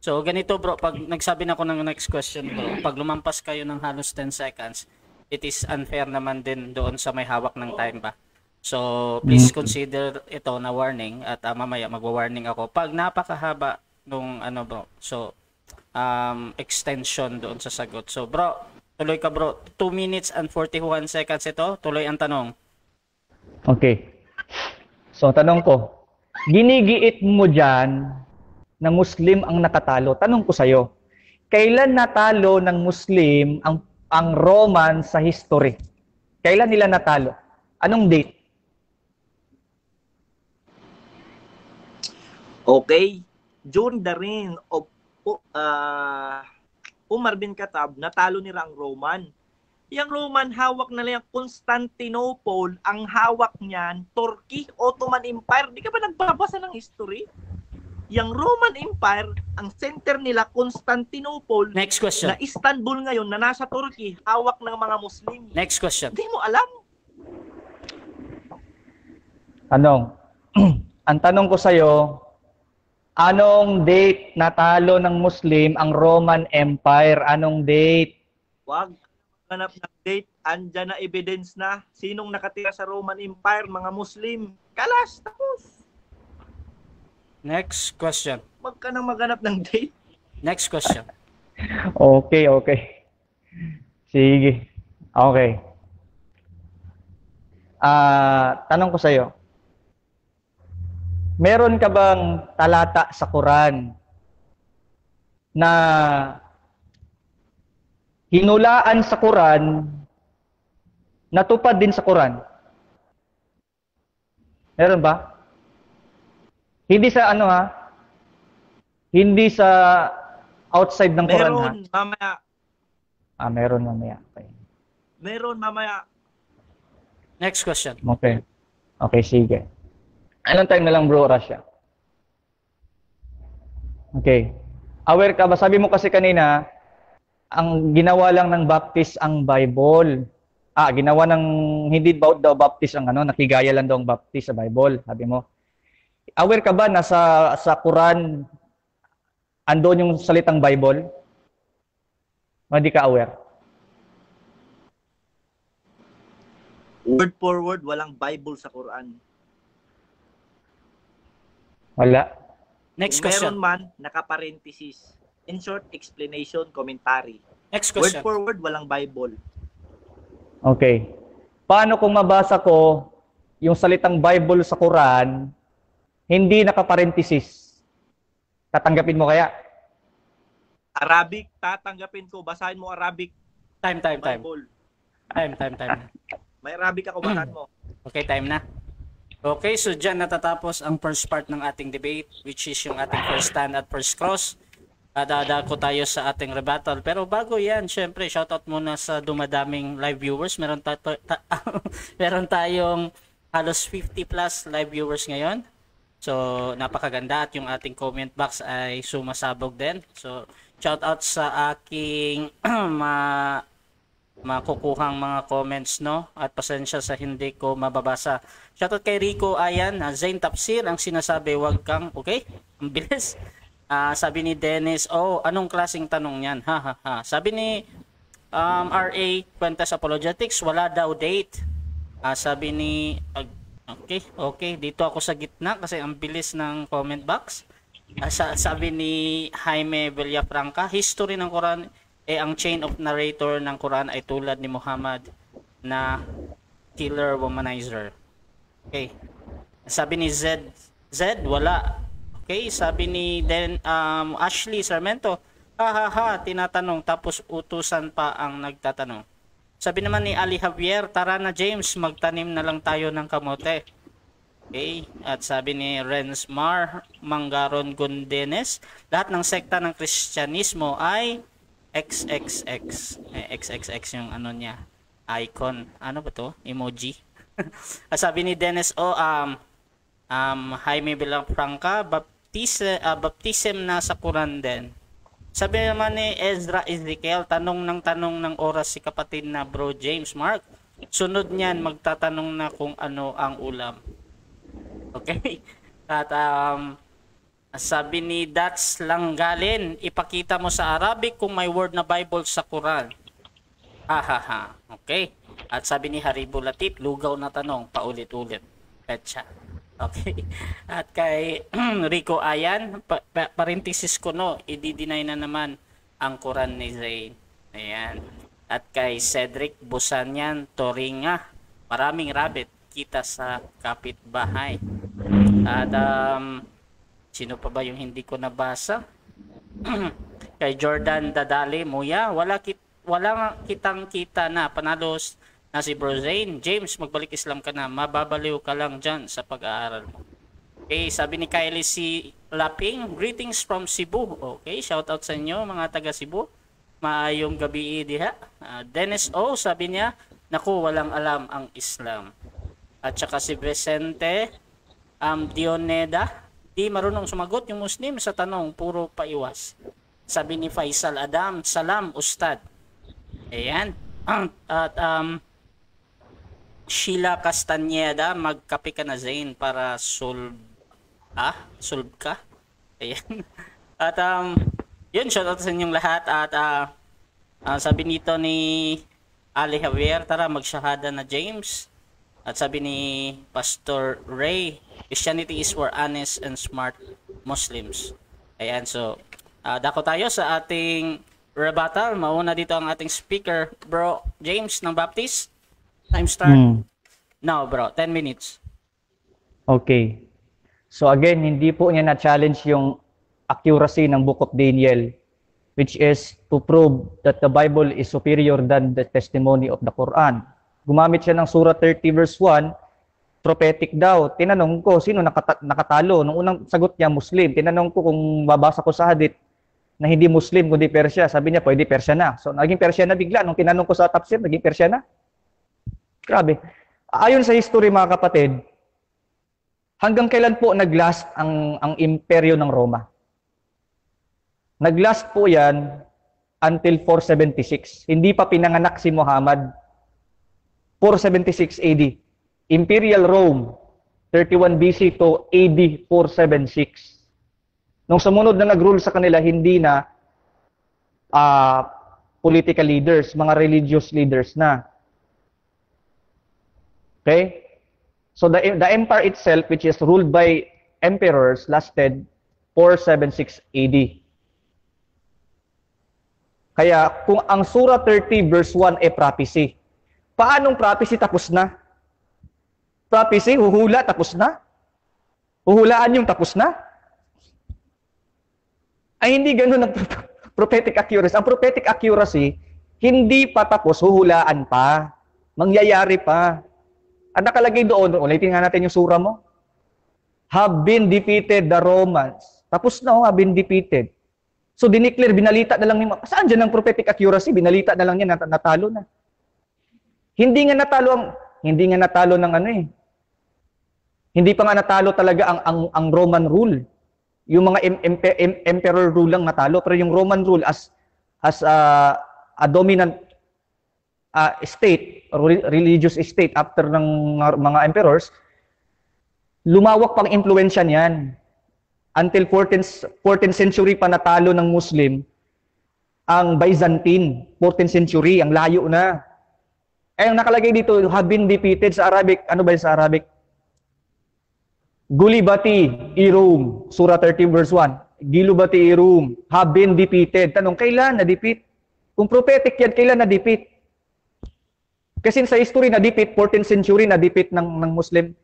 So, ganito bro, pag nagsabi na ako ng next question bro, pag lumampas kayo ng halos 10 seconds, it is unfair naman din doon sa may hawak ng time ba? So, please consider ito na warning at mamaya magwa-warning ako pag napakahaba nung ano bro. So, extension doon sa sagot. So, bro, tuloy ka bro. 2 minutes and 41 seconds ito. Tuloy ang tanong. Okay. So, tanong ko, ginigiit mo dyan na Muslim ang nakatalo. Tanong ko sa'yo, kailan natalo ng Muslim ang Roman sa history? Kailan nila natalo? Anong date? Okay. During the reign of Umar bin Khattab, natalo nila ang Roman. Yang Roman, hawak na lang Constantinople, ang hawak niyan, Turkey, Ottoman Empire. Di ka ba nagbabasa ng history? Yang Roman Empire, ang center nila, Constantinople. Next question. Na Istanbul ngayon, na nasa Turkey, hawak ng mga Muslim. Next question. Hindi mo alam. Tanong. Ang tanong ko sa'yo, anong date natalo ng Muslim ang Roman Empire? Anong date? Wag hanap ng date. Andyan na evidence na sinong nakatira sa Roman Empire, mga Muslim. Kalas, tapos. Next question. Wag ka nang maghanap ng date. Next question. Okay. Sige. Okay. Tanong ko sa'yo. Meron ka bang talata sa Quran na hinulaan sa Quran, natupad din sa Quran? Meron ba? Hindi sa ano ha? Hindi sa outside ng Quran ha? Meron, mamaya. Meron mamaya. Okay. Meron, mamaya. Next question. Okay. Okay, sige. Anong time na lang bro, Russia? Okay. Aware ka ba? Sabi mo kasi kanina, ang ginawa lang ng Baptist ang Bible. Ginawa ng, hindi daw Baptist ang ano, nakigaya lang daw ang Baptist sa Bible, sabi mo. Aware ka ba na sa Quran, andon yung salitang Bible? O hindi ka aware? Word for word, walang Bible sa Quran. Wala. Next Kung question. meron man, nakaparenthesis. In short, explanation, commentary. Next Word question. for word, walang Bible. Okay. Paano kung mabasa ko yung salitang Bible sa Quran, hindi nakaparenthesis? Tatanggapin mo kaya? Arabic, tatanggapin ko. Basahin mo Arabic. Time. Bible. Time. May Arabic ako, basahin mo. Okay, time na. Okay, so dyan natatapos ang first part ng ating debate, which is yung ating first stand at first cross. Dadako tayo sa ating rebuttal. Pero bago yan, syempre, shoutout muna sa dumadaming live viewers. Meron tayong halos 50 plus live viewers ngayon. So, napakaganda at yung ating comment box ay sumasabog din. So, shoutout sa aking makukuhang mga comments, no? At pasensya sa hindi ko mababasa. Shoutout kay Rico Ayan, Zain Tapsir, ang sinasabi, wag kang, okay? Ang bilis. Sabi ni Dennis, anong klaseng tanong yan? Sabi ni RA Quentas Apologetics, wala daw date. Sabi ni, okay, dito ako sa gitna kasi ang bilis ng comment box. Sabi ni Jaime Villafranca, history ng Quran, ang chain of narrator ng Quran ay tulad ni Muhammad na killer womanizer. Okay. Sabi ni Z, wala. Okay, sabi ni Ashley Sarmento, tinatanong tapos utusan pa ang nagtatanong. Sabi naman ni Ali Javier, tara na James, magtanim na lang tayo ng kamote. Okay, at sabi ni Renz Mangaron Gondenes, lahat ng sekta ng Kristyanismo ay XXX. XXX yung ano niya, icon. Ano ba to? Emoji. Sabi ni Dennis Jaime Villafranca, baptism na sa Quran din. Sabi naman ni Ezra Ezekiel, tanong ng oras si kapatid na bro James Mark. Sunod niyan, magtatanong na kung ano ang ulam. Okay? At sabi ni Dats Langgalin, ipakita mo sa Arabic kung may word na Bible sa Quran. Okay. At sabi ni Haribo Latif, lugaw na tanong, paulit-ulit. Petsa. Okay. At kay Rico Ayan, parenthesis ko no, i-deny na naman ang Quran ni Zain. Ayan. At kay Cedric Busanyan Toringa, maraming rabbit kita sa kapitbahay. At sino pa ba yung hindi ko nabasa? Kay Jordan Dadali Muya, wala kitang kita na panalos na si Bro Zain. James, magbalik Islam ka na, mababaliw ka lang dyan sa pag-aaral mo. Okay, sabi ni Kylie C. Laping, greetings from Cebu. Okay, shout out sa inyo mga taga Cebu. Maayong gabi diha. Dennis O, sabi niya, naku, walang alam ang Islam. At saka si Vicente Dioneda, di marunong sumagot yung Muslim sa tanong, puro paiwas. Sabi ni Faisal Adam, salam Ustad. Ayan. At Sheila Castaneda, magkape ka na Zain para solve ka. Ayan. At yun, shout out sa inyong lahat. At sabi nito ni Ali Javier, tara magsyahada na James. At sabi ni Pastor Ray, Christianity is for honest and smart Muslims. Ayan, so dako tayo sa ating rebuttal. Mauna dito ang ating speaker, Bro James ng Baptist. Time start. Now, bro. 10 minutes. Okay. So again, hindi po niya na-challenge yung accuracy ng Book of Daniel, which is to prove that the Bible is superior than the testimony of the Quran. Gumamit siya ng Surah 30 verse 1, prophetic daw. Tinanong ko, sino nakatalo? Nung unang sagot niya, Muslim. Tinanong ko kung babasa ko sa hadith na hindi Muslim, kundi Persia. Sabi niya, pwede Persia na. So naging Persia na bigla. Nung tinanong ko sa tafsir, naging Persia na. Grabe. Ayon sa history mga kapatid, hanggang kailan po naglast ang imperyo ng Roma? Naglast po yan until 476. Hindi pa pinanganak si Muhammad. 476 AD. Imperial Rome, 31 BC to AD 476. Nung sumunod na nag-rule sa kanila, hindi na political leaders, mga religious leaders na. Okay? So the empire itself, which is ruled by emperors, lasted 476 AD. Kaya kung ang Surah 30 verse 1 ay prophecy, paanong prophecy tapos na? Prophecy, huhula, tapos na? Huhulaan yung tapos na? Ay hindi ganun ang prophetic accuracy. Ang prophetic accuracy, hindi pa tapos, huhulaan pa. Mangyayari pa. At nakalagay doon, ulitin nga natin yung sura mo. Have been defeated the Romans. Tapos na, have been defeated. So, dineclare, binalita na lang ni saan dyan ang prophetic accuracy? Binalita na lang niya, natalo na. Hindi nga natalo ng ano eh. Hindi pa nga natalo talaga ang Roman rule. Yung mga emperor rule lang natalo. Pero yung Roman rule as a dominant state, or religious state after ng mga emperors, lumawak pang impluensya niyan. Until 14th century pa natalo ng Muslim ang Byzantine. 14th century, ang layo na. Ang nakalagay dito, have been defeated sa Arabic. Ano ba yun sa Arabic? Gulibati Irum, Surah 13 verse 1. Gilubati Irum, have been defeated. Tanong, kailan na-defeat? Kung prophetic yan, kailan na-defeat? Kasi sa history na-defeat, 14th century na-defeat ng Muslim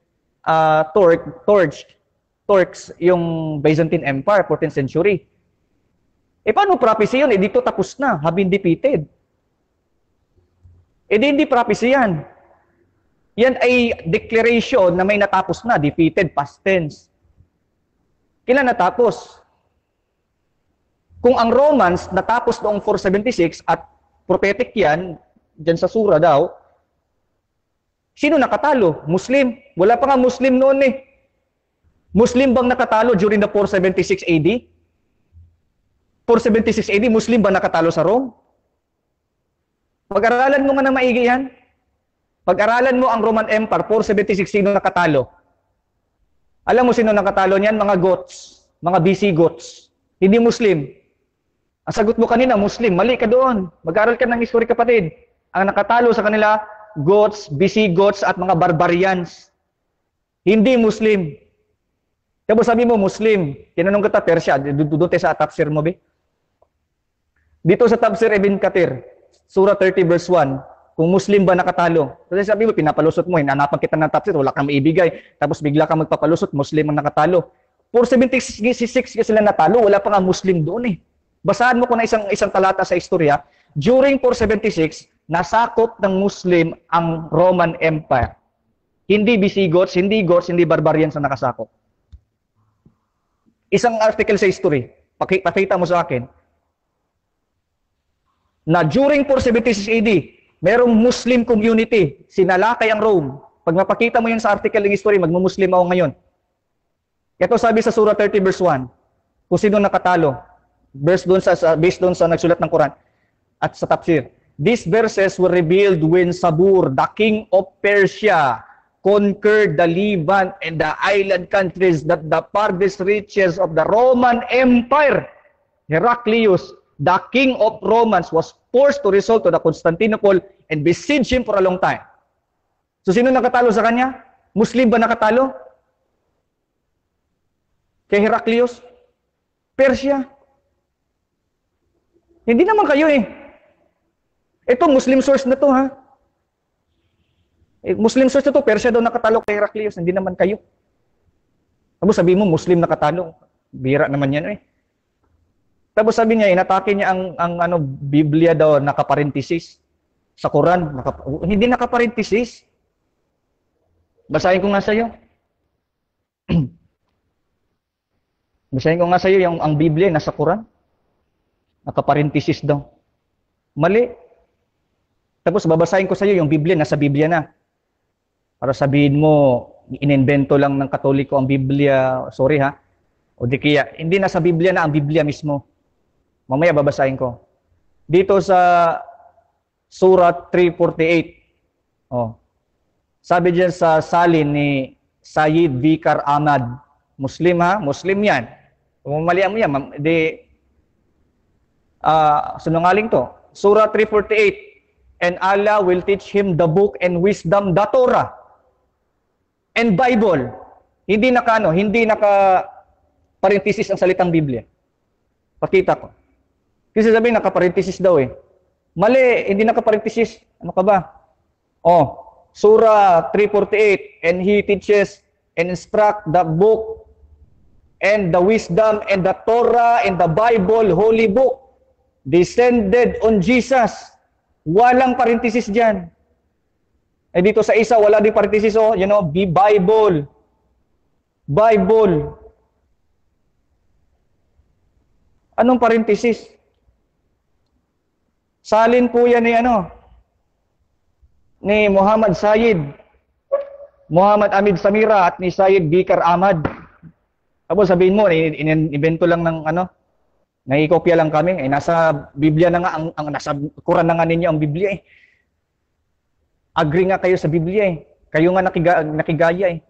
Turks, yung Byzantine Empire, 14th century. Paano prophecy yun? Dito tapos na, have been defeated. Hindi prophecy yan. Yan ay declaration na may natapos na, defeated, past tense. Kailan natapos? Kung ang Romans natapos noong 476 at prophetic yan, dyan sa sura daw, sino nakatalo? Muslim. Wala pa nga Muslim noon eh. Muslim bang nakatalo during the 476 AD? 476 AD, Muslim ba nakatalo sa Rome? Pag-aralan mo nga na maigi yan. Pag-aralan mo ang Roman Empire, 476, sino nakatalo? Alam mo sino nakatalo niyan? Mga Goths, mga BC Goths. Hindi Muslim. Ang sagot mo kanina, Muslim. Mali ka doon. Mag-aral ka ng history, kapatid. Ang nakatalo sa kanila, Goths, Visigoths at mga barbarians. Hindi Muslim. Kaya sabi mo Muslim, tinanong kita Persia, doon sa tafsir mo, be? Dito sa tafsir Ibn Kathir, Surah 30 verse 1, kung Muslim ba nakatalo? Kasi sabi mo, pinapalusot mo, hinanapan kita ng tafsir, wala kang maibigay, tapos bigla kang magpapalusot, Muslim ang nakatalo. 476 kasi sila natalo, wala pa nga Muslim doon eh. Basahan mo ko na isang talata sa istorya, during 476, nasakop ng Muslim ang Roman Empire. Hindi Visigoths, hindi Goths, hindi barbarians ang nakasakop. Isang article sa history, pakita mo sa akin, na during 476 AD, merong Muslim community, sinalakay ang Rome. Pag mapakita mo yun sa article ng history, magmumuslim ako ngayon. Ito sabi sa Surah 30 verse 1, kung sino nakatalo, based doon sa nagsulat ng Quran at sa tafsir. These verses were revealed when Sabur, the king of Persia, conquered the Levant and the island countries that the farthest reaches of the Roman Empire. Heraclius, the king of Romans, was forced to resort to the Constantinople and besiege him for a long time. So sino nakatalo sa kanya? Muslim ba nakatalo? Kay Heraclius? Persia? Hindi naman kayo eh. Ito, Muslim source na to ha. Muslim source na to, Persia daw nakatalo kay Heraclius, hindi naman kayo. Tapos sabi mo, Muslim nakatalo. Bira naman yan eh. Tapos sabi niya, inatake niya ang Biblia daw nakaparenthesis sa Quran. Hindi nakaparenthesis. Basahin ko nga sa iyo. Basahin ko nga sa iyo yung ang Biblia nasa Quran. Nakaparenthesis daw. Mali. Tapos babasahin ko sa iyo yung Biblia nasa Biblia na. Para sabihin mo, ininbento lang ng Katoliko ang Biblia. Sorry ha. O di kaya, hindi nasa Biblia na ang Biblia mismo. Mamaya babasahin ko. Dito sa Surah 348. Oh. Sabi diyan sa salin ni Sayyid Vikar Ahmad. Muslim ha? Muslim yan. Kung mamalian mo yan, sinungaling to. Surah 348. And Allah will teach him the book and wisdom, the Torah. And Bible. Hindi naka parenthesis ang salitang Biblia. Pakita ko. Kasi sabihin, naka-parenthesis daw eh. Mali, hindi naka-parenthesis. Ano ka ba? Oh, Surah 348, and he teaches and instruct the book and the wisdom and the Torah and the Bible, holy book, descended on Jesus. Walang parenthesis dyan. Eh dito sa isa, wala din parenthesis, oh, be Bible. Bible. Anong parenthesis? Salin po yan ni Muhammad Sayyid, Muhammad Amid Samira at ni Sayyid Bikar Ahmad. Tapos sabihin mo, invento lang ng naikopya lang kami. Eh, nasa Biblia na nga, nasa Quran na nga ninyo ang Biblia eh. Agree nga kayo sa Biblia eh. Kayo nga nakigaya eh.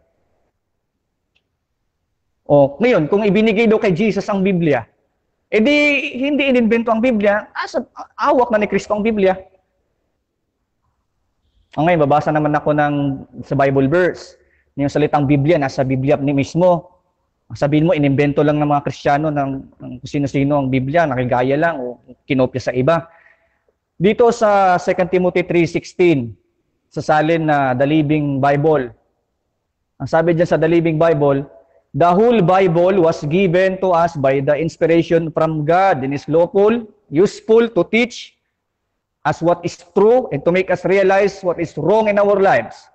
O, ngayon, kung ibinigay daw kay Jesus ang Biblia, edi hindi ininvento ang Biblia, awak na ni Kristo ang Biblia. Ngayon, babasa naman ako sa Bible verse. Yung salitang Biblia, nasa Biblia ni mismo. Sabihin mo, inimbento lang ng mga Kristiyano ng sino-sino ang Biblia, nakigaya lang o kinopya sa iba. Dito sa 2 Timothy 3:16, sa salin na The Living Bible. Ang sabi dyan sa The Living Bible, the whole Bible was given to us by the inspiration from God and is lawful, useful to teach us what is true and to make us realize what is wrong in our lives.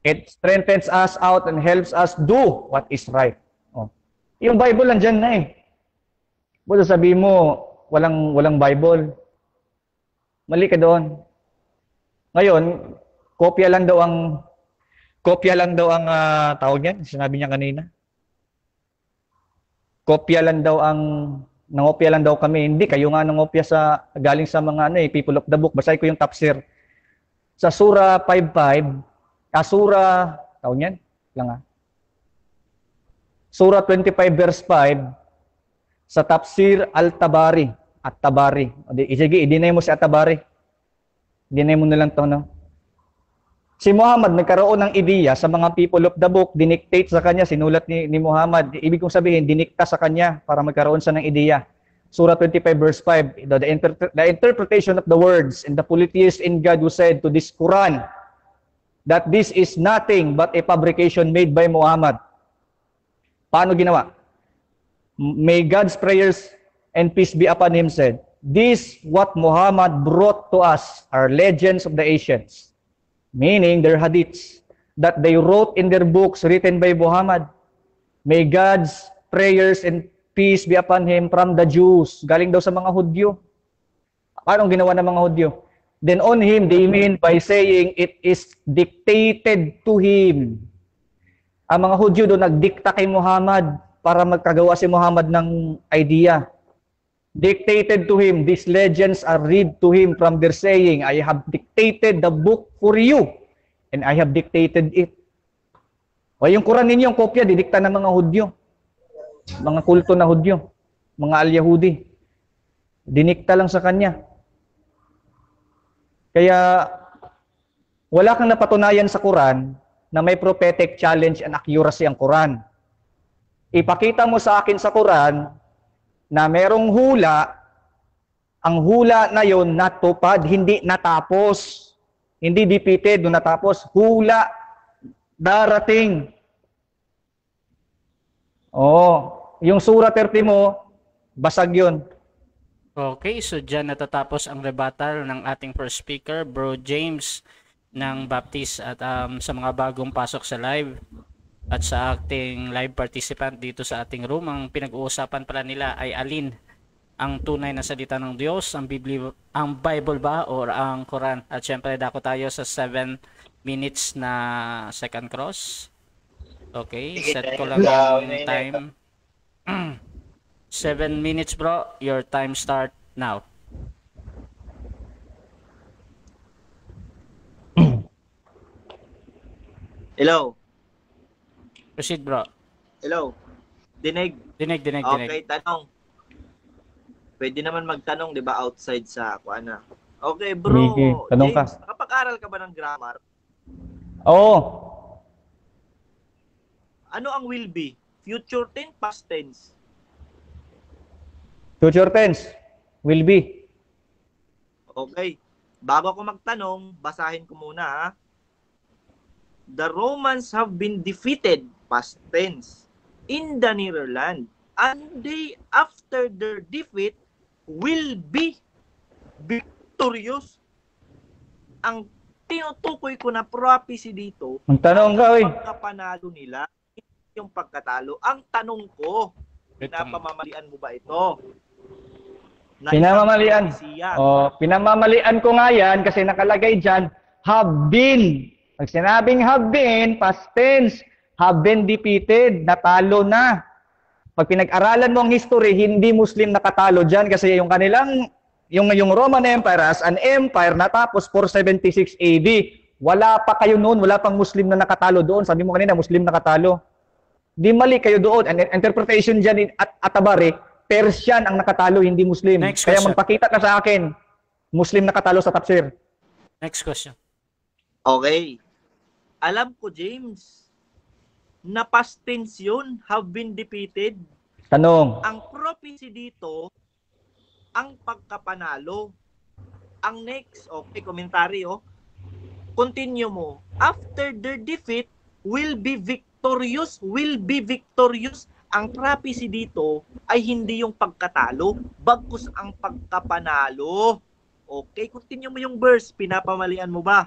It strengthens us out and helps us do what is right. Oh. Yung Bible nandyan na eh. Buto sabihin mo, walang Bible. Mali ka doon. Ngayon, kopya lang daw ang tawag niyan, sinabi niya kanina. Nangopya lang daw kami. Hindi, kayo nga nangopya galing sa mga people of the book. Basahin ko yung tafsir. Sa Surah 5:5, tawag niyan, Surah 25 verse 5, sa tafsir Al-Tabari, At-Tabari. Sige, i-deny mo si At-Tabari. Dinay mo na lang to, no? Si Muhammad nagkaroon ng ideya sa mga people of the book, dinictate sa kanya, sinulat ni Muhammad. Ibig kong sabihin, dinikta sa kanya para magkaroon siya ng ideya. Surah 25 verse 5, the interpretation of the words and the polytheist in God who said to this Quran that this is nothing but a fabrication made by Muhammad. Paano ginawa? May God's prayers and peace be upon him said, this what Muhammad brought to us are legends of the ancients. Meaning their hadiths that they wrote in their books written by Muhammad. May God's prayers and peace be upon him from the Jews. Galing daw sa mga Hudyo. Paano ginawa ng mga Hudyo? Then on him, they mean by saying it is dictated to him. Ang mga Hudyo doon nagdikta kay Muhammad para magkagawa si Muhammad ng idea. Dictated to him, these legends are read to him from their saying, I have dictated the book for you, and I have dictated it. O yung Quran ninyo, yung kopya, didikta ng mga Hudyo. Mga kulto na Hudyo. Mga al-Yahudi. Dinikta lang sa kanya. Kaya, wala kang napatunayan sa Quran na may prophetic challenge and accuracy ang Quran. Ipakita mo sa akin sa Quran na merong hula, ang hula na yon natupad, hindi natapos. Hindi defeated, no natapos. Hula, darating. Yung Surah 30 mo, basag yun. Okay, so dyan natatapos ang rebuttal ng ating first speaker, Bro James ng Baptist, at sa mga bagong pasok sa live at sa ating live participant dito sa ating room, ang pinag-uusapan pala nila ay alin ang tunay na salita ng Diyos, ang Bible ba o ang Quran? At syempre dako tayo sa 7 minutes na second cross. Okay, set ko lang ang time. 7 minutes bro, your time start now. Hello. Proceed bro. Hello. Dinig. Dinig. Okay, tanong. Pwede naman magtanong, 'di ba, outside sa kuana. Okay, bro. Sige, tanong James, ka. nakapag-aral ka ba ng grammar? Oo. Ano ang will be? Future tense, past tense? Future tense, will be. Okay. Bago ako magtanong, basahin ko muna ha. The Romans have been defeated, past tense, in the Netherlands, and they, after their defeat, will be victorious. Ang tinutukoy ko na prophecy dito, Ang tanong ka, oy. pagkapanalo nila, yung pagkatalo. Ang tanong ko, pinapamamalian mo ba ito? Pinamamalian. Prophecy. Pinamamalian ko nga yan kasi nakalagay dyan, have been. Pag sinabing have been, past tense, have been defeated, natalo na. Pag pinag-aralan mo ang history, hindi Muslim nakatalo dyan kasi yung kanilang, yung Roman Empire as an empire natapos 476 AD. Wala pa kayo noon, wala pang Muslim na nakatalo doon. Sabi mo kanina, Muslim nakatalo. Di mali kayo doon. An interpretation dyan at Atabari, Persian ang nakatalo, hindi Muslim. Next Kaya question. magpakita ka sa akin, Muslim nakatalo sa tafsir. Next question. Okay. Alam ko, James, na past tense yun, have been defeated. Tanong. Ang prophecy dito, ang pagkapanalo. Ang next, okay, commentary, continue mo. After their defeat, will be victorious. Ang prophecy dito ay hindi yung pagkatalo, bagkus ang pagkapanalo. Okay, continue mo yung verse. Pinapamalian mo ba?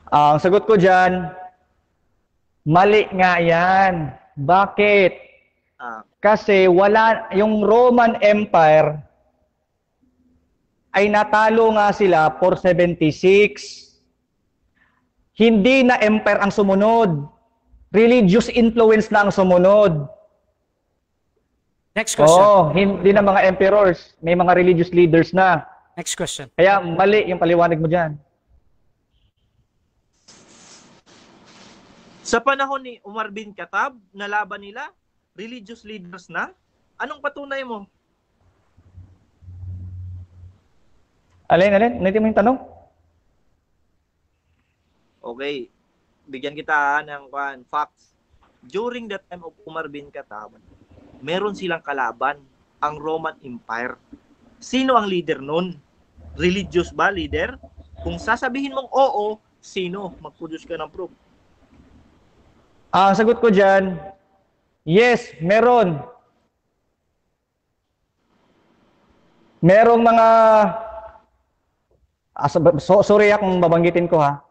Ang sagot ko dyan, mali nga yan. Bakit? Kasi wala, yung Roman Empire ay natalo nga sila 476. Hindi na empire ang sumunod. Religious influence na ang sumunod. Next question. Hindi na mga emperors. May mga religious leaders na. Next question. Kaya mali yung paliwanag mo dyan. Sa panahon ni Umar bin Khattab, nalaban nila, religious leaders na. Anong patunay mo? Alin? Ulitin mo yung tanong? Okay. Bigyan kita ng facts. During the time of Umar bin Khattab, meron silang kalaban, ang Roman Empire. Sino ang leader nun? Religious ba leader? Kung sasabihin mong oo, sino? Mag-produce ka ng proof. Ang sagot ko dyan, yes, meron. Merong mga, sorry kung babanggitin ko ha,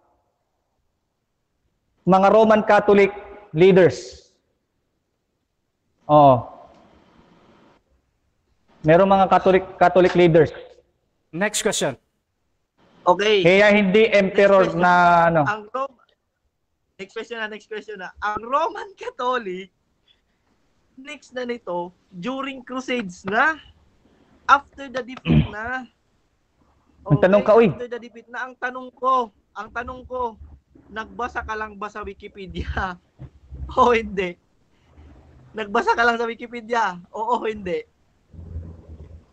mga Roman Catholic leaders. Oh. Merong mga Catholic leaders. Next question. Okay. Kaya hindi emperor na ano. Next question na. Ang Roman Catholic, next na nito, during Crusades na, after the defeat na. Ang tanong ka, uy. After the defeat na, ang tanong ko, nagbasa ka lang ba sa Wikipedia? O hindi? Nagbasa ka lang sa Wikipedia? Oo, hindi?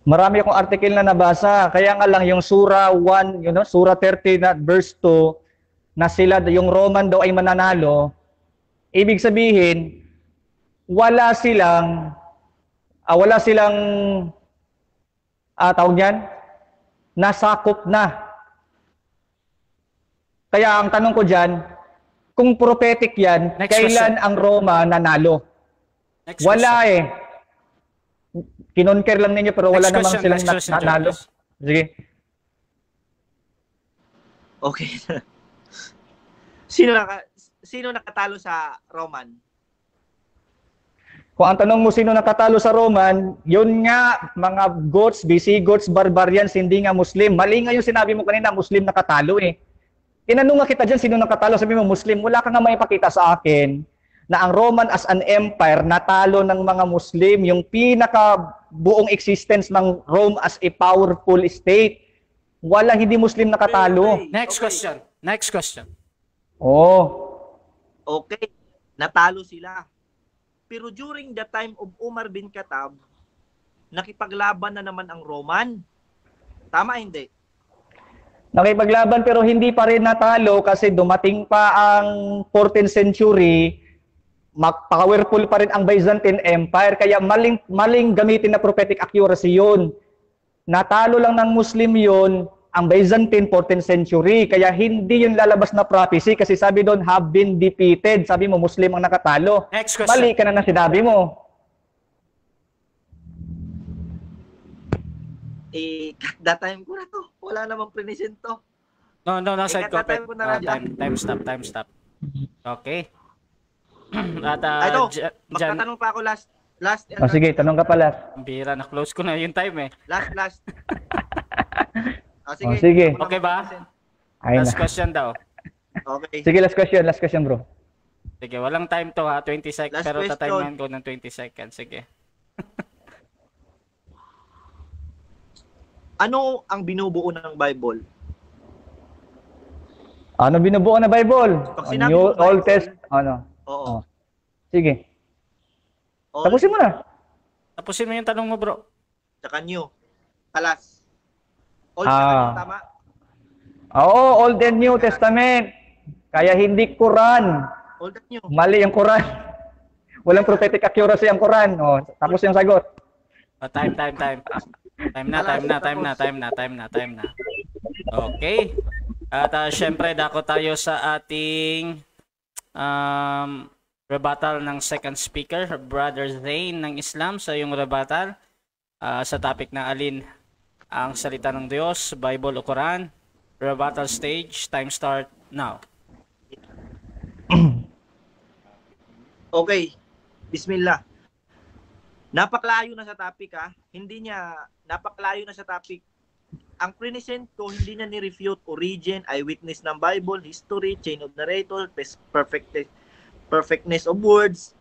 Marami akong article na nabasa. Kaya nga lang yung Sura 1, Sura 30 na verse 2, na sila, yung Roman daw ay mananalo. Ibig sabihin, wala silang tawag niyan, nasakop na. Kaya ang tanong ko dyan, kung prophetic yan, kailan ang Roma nanalo? Wala eh. Kinonker lang ninyo pero wala namang silang nanalo. Sige. Okay. Sino nakatalo sa Roman? Kung ang tanong mo sino nakatalo sa Roman, yun nga, mga Goths, Visigoths, Barbarians, hindi nga Muslim. Mali nga yung sinabi mo kanina, Muslim nakatalo eh. Tinanong nga kita dyan, sino nakatalo? Sabi mo, Muslim. Wala ka nga maipakita sa akin na ang Roman as an empire natalo ng mga Muslim, yung pinakabuong existence ng Rome as a powerful state. Walang hindi Muslim nakatalo. Okay. Next question. Oh. Okay. Natalo sila. Pero during the time of Umar bin Khattab, nakipaglaban na naman ang Roman. Tama hindi? Nakipaglaban pero hindi pa rin natalo kasi dumating pa ang 14th century, powerful pa rin ang Byzantine Empire, kaya maling gamitin na prophetic accuracy yun. Natalo lang ng Muslim yun, ang Byzantine 14th century, kaya hindi yung lalabas na prophecy kasi sabi doon, have been defeated. Sabi mo, Muslim ang nakatalo. Next question. Mali ka na sinabi mo. That time ko na to. Wala namang present to. No, side comment. Time ko na Time stop. Okay. At ito, magtatanong pa ako last. Sige, tanong ka pala. Bira, na-close ko na yung time eh. Last. Sige. Sige. Okay ba? Last Ayun question daw. Okay. Sige, last question bro. Sige, walang time to ha, 20 seconds. Last Pero question. tatimean ko ng 20 seconds. Sige. Ano ang binubuo ng Bible? Ano binubuo na Bible? Pag sinabi New, mo Bible, Old Test, ano? Oo. Sige. Old, Tapusin mo na. Tapusin mo yung tanong mo, bro. Tsaka New. Alas. Old tsaka New, tama? Oo, Old and New Testament. Kaya hindi Quran. Old and New. Mali yung Quran. Walang prophetic accuracy ang Quran. Tapos yung sagot. Time na. Okay. At syempre, dako tayo sa ating rebuttal ng second speaker, Brother Zane ng Islam, sa yung rebuttal sa topic na alin ang salita ng Diyos, Bible o Quran. Rebuttal stage, time start now. Okay. Bismillah. Napaklayo na sa topic napaklayo na sa topic. Ang present ko, hindi niya ni-refute origin, eyewitness ng Bible, history, chain of narrator, perfectness of words.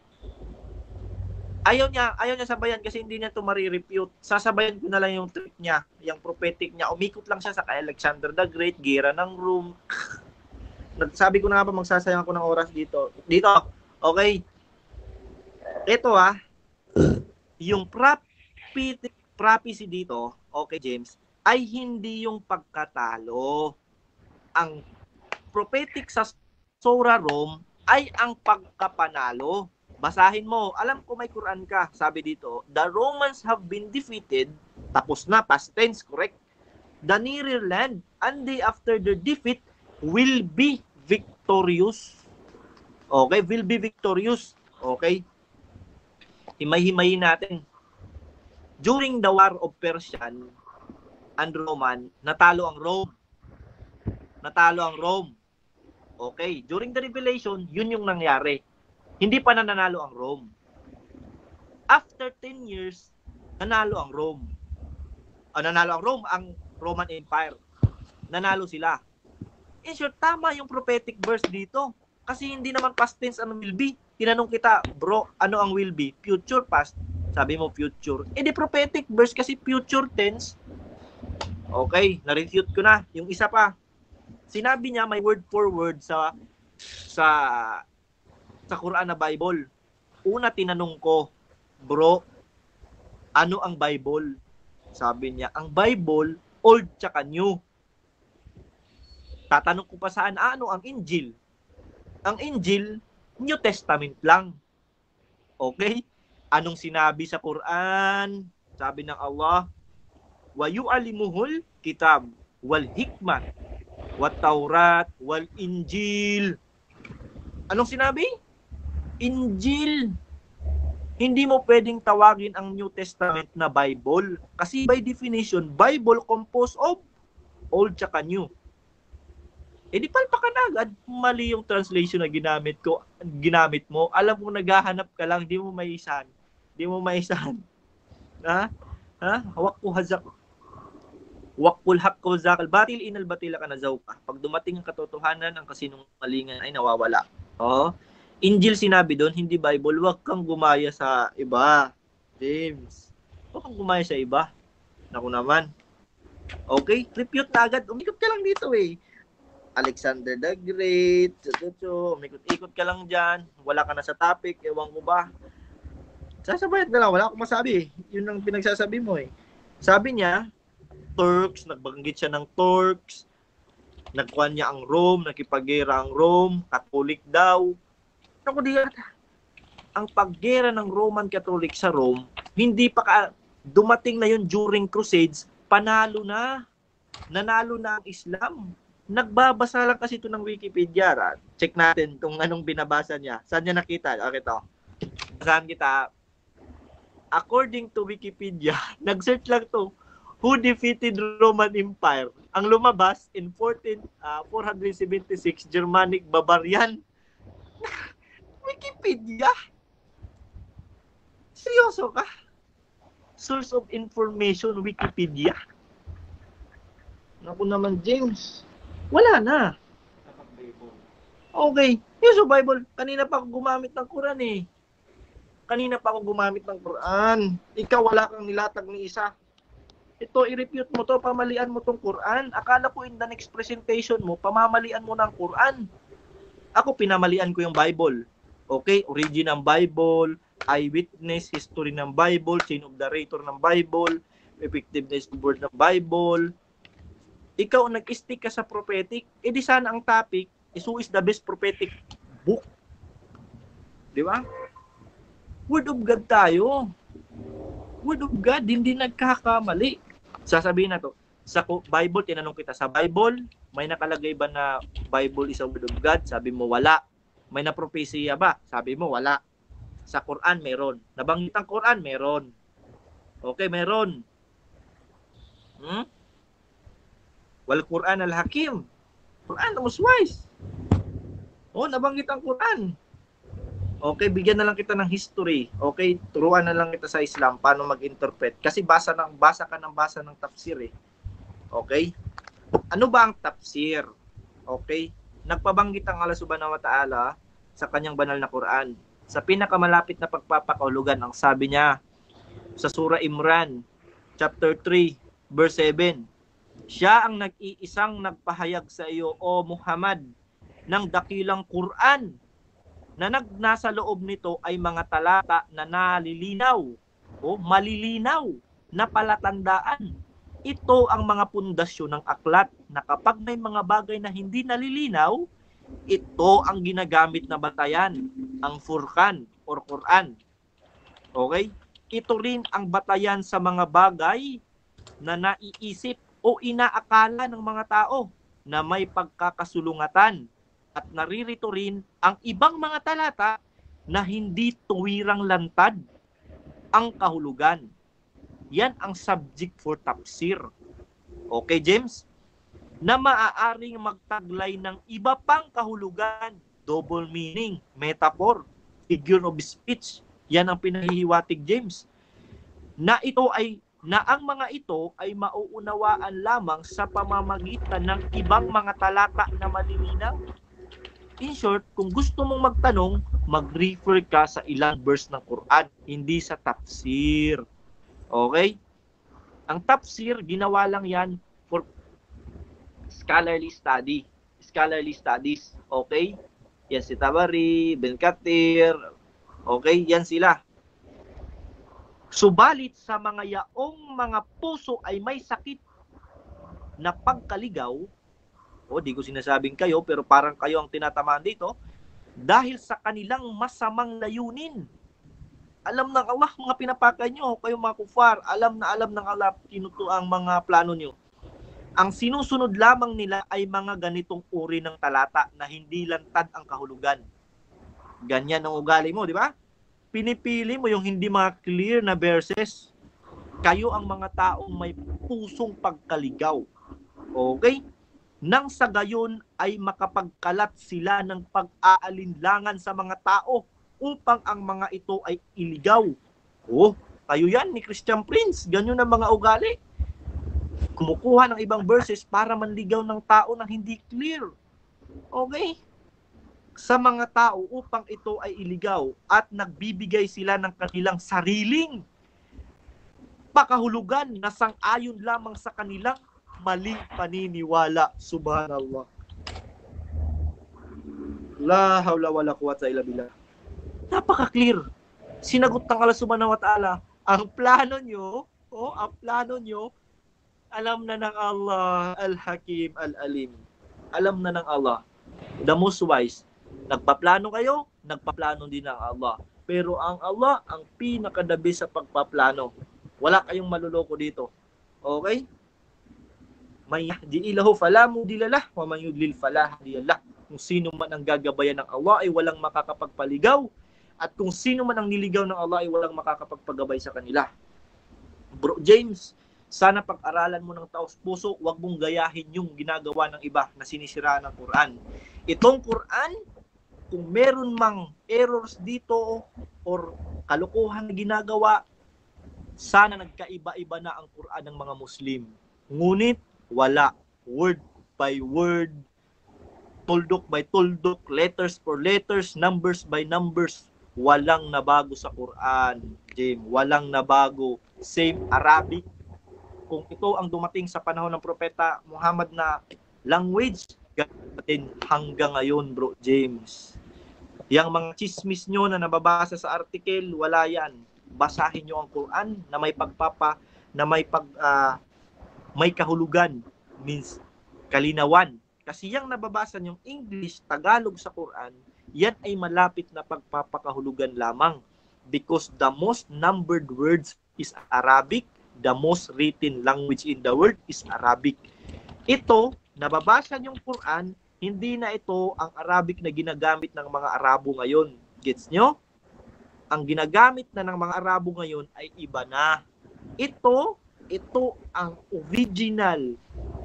Ayaw niya sabayan kasi hindi niya ito mari-refute. Sasabayan ko na lang yung trick niya, yung prophetic niya. Umikot lang siya sa kay Alexander the Great, Gira ng Rome. Sabi ko na nga pa, magsasayang ako ng oras dito. Okay. Ito yung prophecy dito, okay James, ay hindi yung pagkatalo. Ang prophetic sa Sora Rome ay ang pagkapanalo. Basahin mo. Alam ko may Quran ka. Sabi dito, the Romans have been defeated. Tapos na, past tense, correct? The nearer land, and they after their defeat will be victorious. Okay? Will be victorious. Okay? Himay-himayin natin. During the war of Persian and Roman, natalo ang Rome. Natalo ang Rome. Okay? During the Revelation, yun yung nangyari. Hindi pa nanalo ang Rome. After 10 years, nanalo ang Rome. Nanalo ang Rome, ang Roman Empire. Nanalo sila. In short, tama yung prophetic verse dito. Kasi hindi naman past tense ang will be. Tinanong kita, bro, ano ang will be? Future, past. Sabi mo future. Eh di prophetic verse kasi future tense. Okay, na-refute ko na. Yung isa pa. Sinabi niya may word for word sa Quran na Bible. Una tinanong ko, bro, ano ang Bible? Sabi niya, ang Bible, Old tsaka New. Tatanong ko pa saan, ano ang Injil? Ang Injil, New Testament lang. Okay? Anong sinabi sa Quran? Sabi ng Allah, wa yu'alimuhul kitab wal hikmah wat Taurat wal Injil. Anong sinabi? Injil. Hindi mo pwedeng tawagin ang New Testament na Bible. Kasi by definition, Bible composed of Old tsaka New. Eh di palpakan agad. Mali yung translation na ginamit mo. Alam mo naghahanap ka lang, di mo maisahan. Di mo maisahan. Ha? Wakul hak ko zakal. Batil inal batila ka na zawka. Pag dumating ang katotohanan, ang kasinungalingan ay nawawala. Oh. Injil sinabi doon, hindi Bible. Huwag kang gumaya sa iba. James. Huwag kang gumaya sa iba. Naku naman. Okay? Refute na agad. Umikot ka lang dito eh. Alexander the Great. Umikot-ikot ka lang dyan. Wala ka na sa topic. Ewan ko ba. Sasabayat na lang. Wala akong masabi. Yun ang pinagsasabi mo eh. Sabi niya, Turks. Nagbanggit siya ng Turks. Nagkuhan niya ang Rome. Nakipagera ang Rome. Catholic daw. Naku diyan, ang paggera ng Roman Catholic sa Rome, hindi pa dumating na yun during Crusades, panalo na. Nanalo na ang Islam. Nagbabasa lang kasi ito ng Wikipedia. Check natin kung anong binabasa niya. Saan niya nakita? Okay to. Basahan kita. According to Wikipedia, nag-search lang to, who defeated Roman Empire? Ang lumabas in 476, Germanic Barbarian. Wikipedia? Seryoso ka? Source of information, Wikipedia? Naku naman, James. Wala na. Okay. Yung sa Bible, kanina pa ako gumamit ng Quran eh. Kanina pa ako gumamit ng Quran. Ikaw wala kang nilatag ni isa. Ito, i-refute mo to, pamalian mo tong Quran. Akala ko in the next presentation mo, pamamalian mo ng Quran. Ako, pinamalian ko yung Bible. Okay? Origin ng Bible, eyewitness, history ng Bible, chain of narrator ng Bible, effectiveness of word ng Bible. Ikaw, nag-stick ka sa prophetic, edi sana ang topic is who is the best prophetic book. Di ba? Word of God tayo. Word of God, hindi nagkakamali. Sasabihin na to, sa Bible, tinanong kita, sa Bible, may nakalagay ba na Bible is a word of God? Sabi mo, wala. May na-propesya ba? Sabi mo, wala. Sa Quran, meron. Nabanggit ang Quran, meron. Okay, meron. Wal Quran al-Hakim. Quran, most wise. Nabanggit ang Quran. Okay, bigyan na lang kita ng history. Okay, turuan na lang kita sa Islam paano mag-interpret. Kasi basa ka ng tafsir eh. Okay? Ano ba ang tafsir? Okay? Nagpabanggit ang Allah Subhanahu wa Ta'ala sa kanyang banal na Quran. Sa pinakamalapit na pagpapakahulugan, ang sabi niya sa Surah Imran, chapter 3, verse 7, siya ang nag-iisang nagpahayag sa iyo, O Muhammad, ng dakilang Quran, na nasa loob nito ay mga talata na nalilinaw o malilinaw na palatandaan. Ito ang mga pundasyon ng aklat na kapag may mga bagay na hindi nalilinaw, Ito ang ginagamit na batayan, ang Furqan or Quran. Okay? Ito rin ang batayan sa mga bagay na naiisip o inaakala ng mga tao na may pagkakasulungatan, at naririto rin ang ibang mga talata na hindi tuwirang lantad ang kahulugan. Yan ang subject for tafsir. Okay, James? Na maaaring magtaglay ng iba pang kahulugan, double meaning, metaphor, figure of speech. Yan ang pinahihiwatig, James. Na ang mga ito ay mauunawaan lamang sa pamamagitan ng ibang mga talata na malilinaw. In short, kung gusto mong magtanong, mag-refer ka sa ilang verse ng Quran, hindi sa tafsir. Okay? Ang tafsir, ginawa lang yan for scholarly studies. Okay? Yan si Tabari, Ben Kathir. Okay? Yan sila. Subalit sa mga yaong mga puso ay may sakit na pagkaligaw, di ko sinasabing kayo, pero parang kayo ang tinatamaan dito, dahil sa kanilang masamang layunin. Alam ng Allah mga pinapakay nyo, kayo mga kufar, alam ng Allah ang mga plano nyo. Ang sinusunod lamang nila ay mga ganitong uri ng talata na hindi lantad ang kahulugan. Ganyan ang ugali mo, di ba? Pinipili mo yung hindi mga clear na verses. Kayo ang mga taong may pusong pagkaligaw. Okay? Nang sa gayon ay makapagkalat sila ng pag-aalinlangan sa mga tao upang ang mga ito ay iligaw. Tayo yan ni Christian Prince. Ganyan ang mga ugali. Kumukuha ng ibang verses para manligaw ng tao na hindi clear. Okay? Sa mga tao upang ito ay iligaw, at nagbibigay sila ng kanilang sariling pakahulugan na sang-ayon lamang sa kanilang maling paniniwala. Subhanallah. La hawla wala quwwata illa billah. Napaka-clear. Sinagot ng Allah subhanahu wa ta'ala, ang plano nyo, alam na ng Allah, Al-Hakim, Al-Alim. Alam na ng Allah, the most wise. Nagpaplano kayo, nagpaplano din ang Allah. Pero ang Allah, ang pinakadabi sa pagpaplano. Wala kayong maluloko dito. Okay? May yahdi'ilahu fala mudilla, wa man yudlil fala hadiya. Kung sino man ang gagabayan ng Allah ay walang makakapagpaligaw. At kung sino man ang niligaw ng Allah ay walang makakapagpagabay sa kanila. Bro James, sana pag-aralan mo ng taos puso, huwag mong gayahin yung ginagawa ng iba na sinisiraan ng Quran. Itong Quran, kung meron mang errors dito or kalokohan na ginagawa, sana nagkaiba-iba na ang Quran ng mga Muslim. Ngunit wala. Word by word, tuldok by tuldok, letters for letters, numbers by numbers. Walang nabago sa Quran, James. Walang nabago. Same Arabic. Kung ito ang dumating sa panahon ng Propeta Muhammad na language, gatin hanggang ngayon, bro James. Yang mga chismis nyo na nababasa sa article, wala yan. Basahin nyo ang Quran na may may kahulugan, means kalinawan. Kasi yung nababasa nyong English, Tagalog sa Quran, yan ay malapit na pagpapakahulugan lamang. Because the most numbered words is Arabic, the most written language in the world is Arabic. Ito, nababasa nyong Quran, hindi na ito ang Arabic na ginagamit ng mga Arabo ngayon. Gets nyo? Ang ginagamit na ng mga Arabo ngayon ay iba na. Ito ang original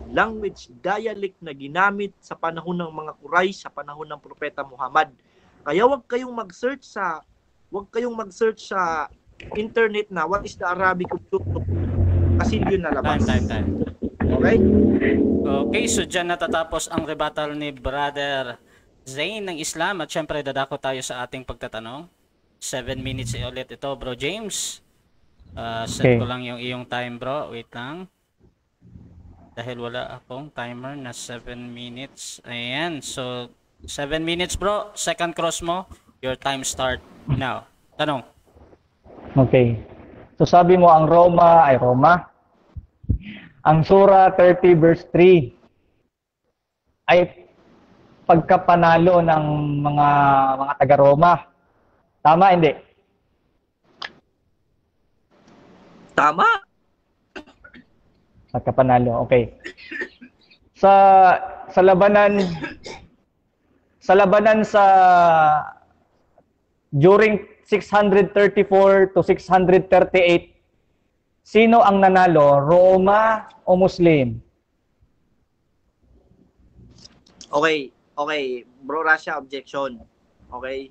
language, dialect na ginamit sa panahon ng mga Quraysh, sa panahon ng Propeta Muhammad. Kaya wag kayong mag-search sa internet na what is the Arabic of truth. Kasi yun nalabas. Time. Okay, so dyan natatapos ang rebuttal ni Brother Zain ng Islam, at syempre dadako tayo sa ating pagtatanong. 7 minutes ulit ito, Bro James. Set ko lang yung iyong time, bro. Wait lang. Dahil wala akong timer na 7 minutes. Ayan, so 7 minutes, bro. Second cross mo. Your time start now. Tanong. Okay. So sabi mo ang Roma. Ang Surah 30 verse 3 ay pagkapanalo ng mga taga-Roma. Tama, hindi? Tama. Pagkapanalo, okay. Sa labanan sa during 634 to 638, sino ang nanalo? Roma o Muslim? Okay. Bro Russia, objection. Okay?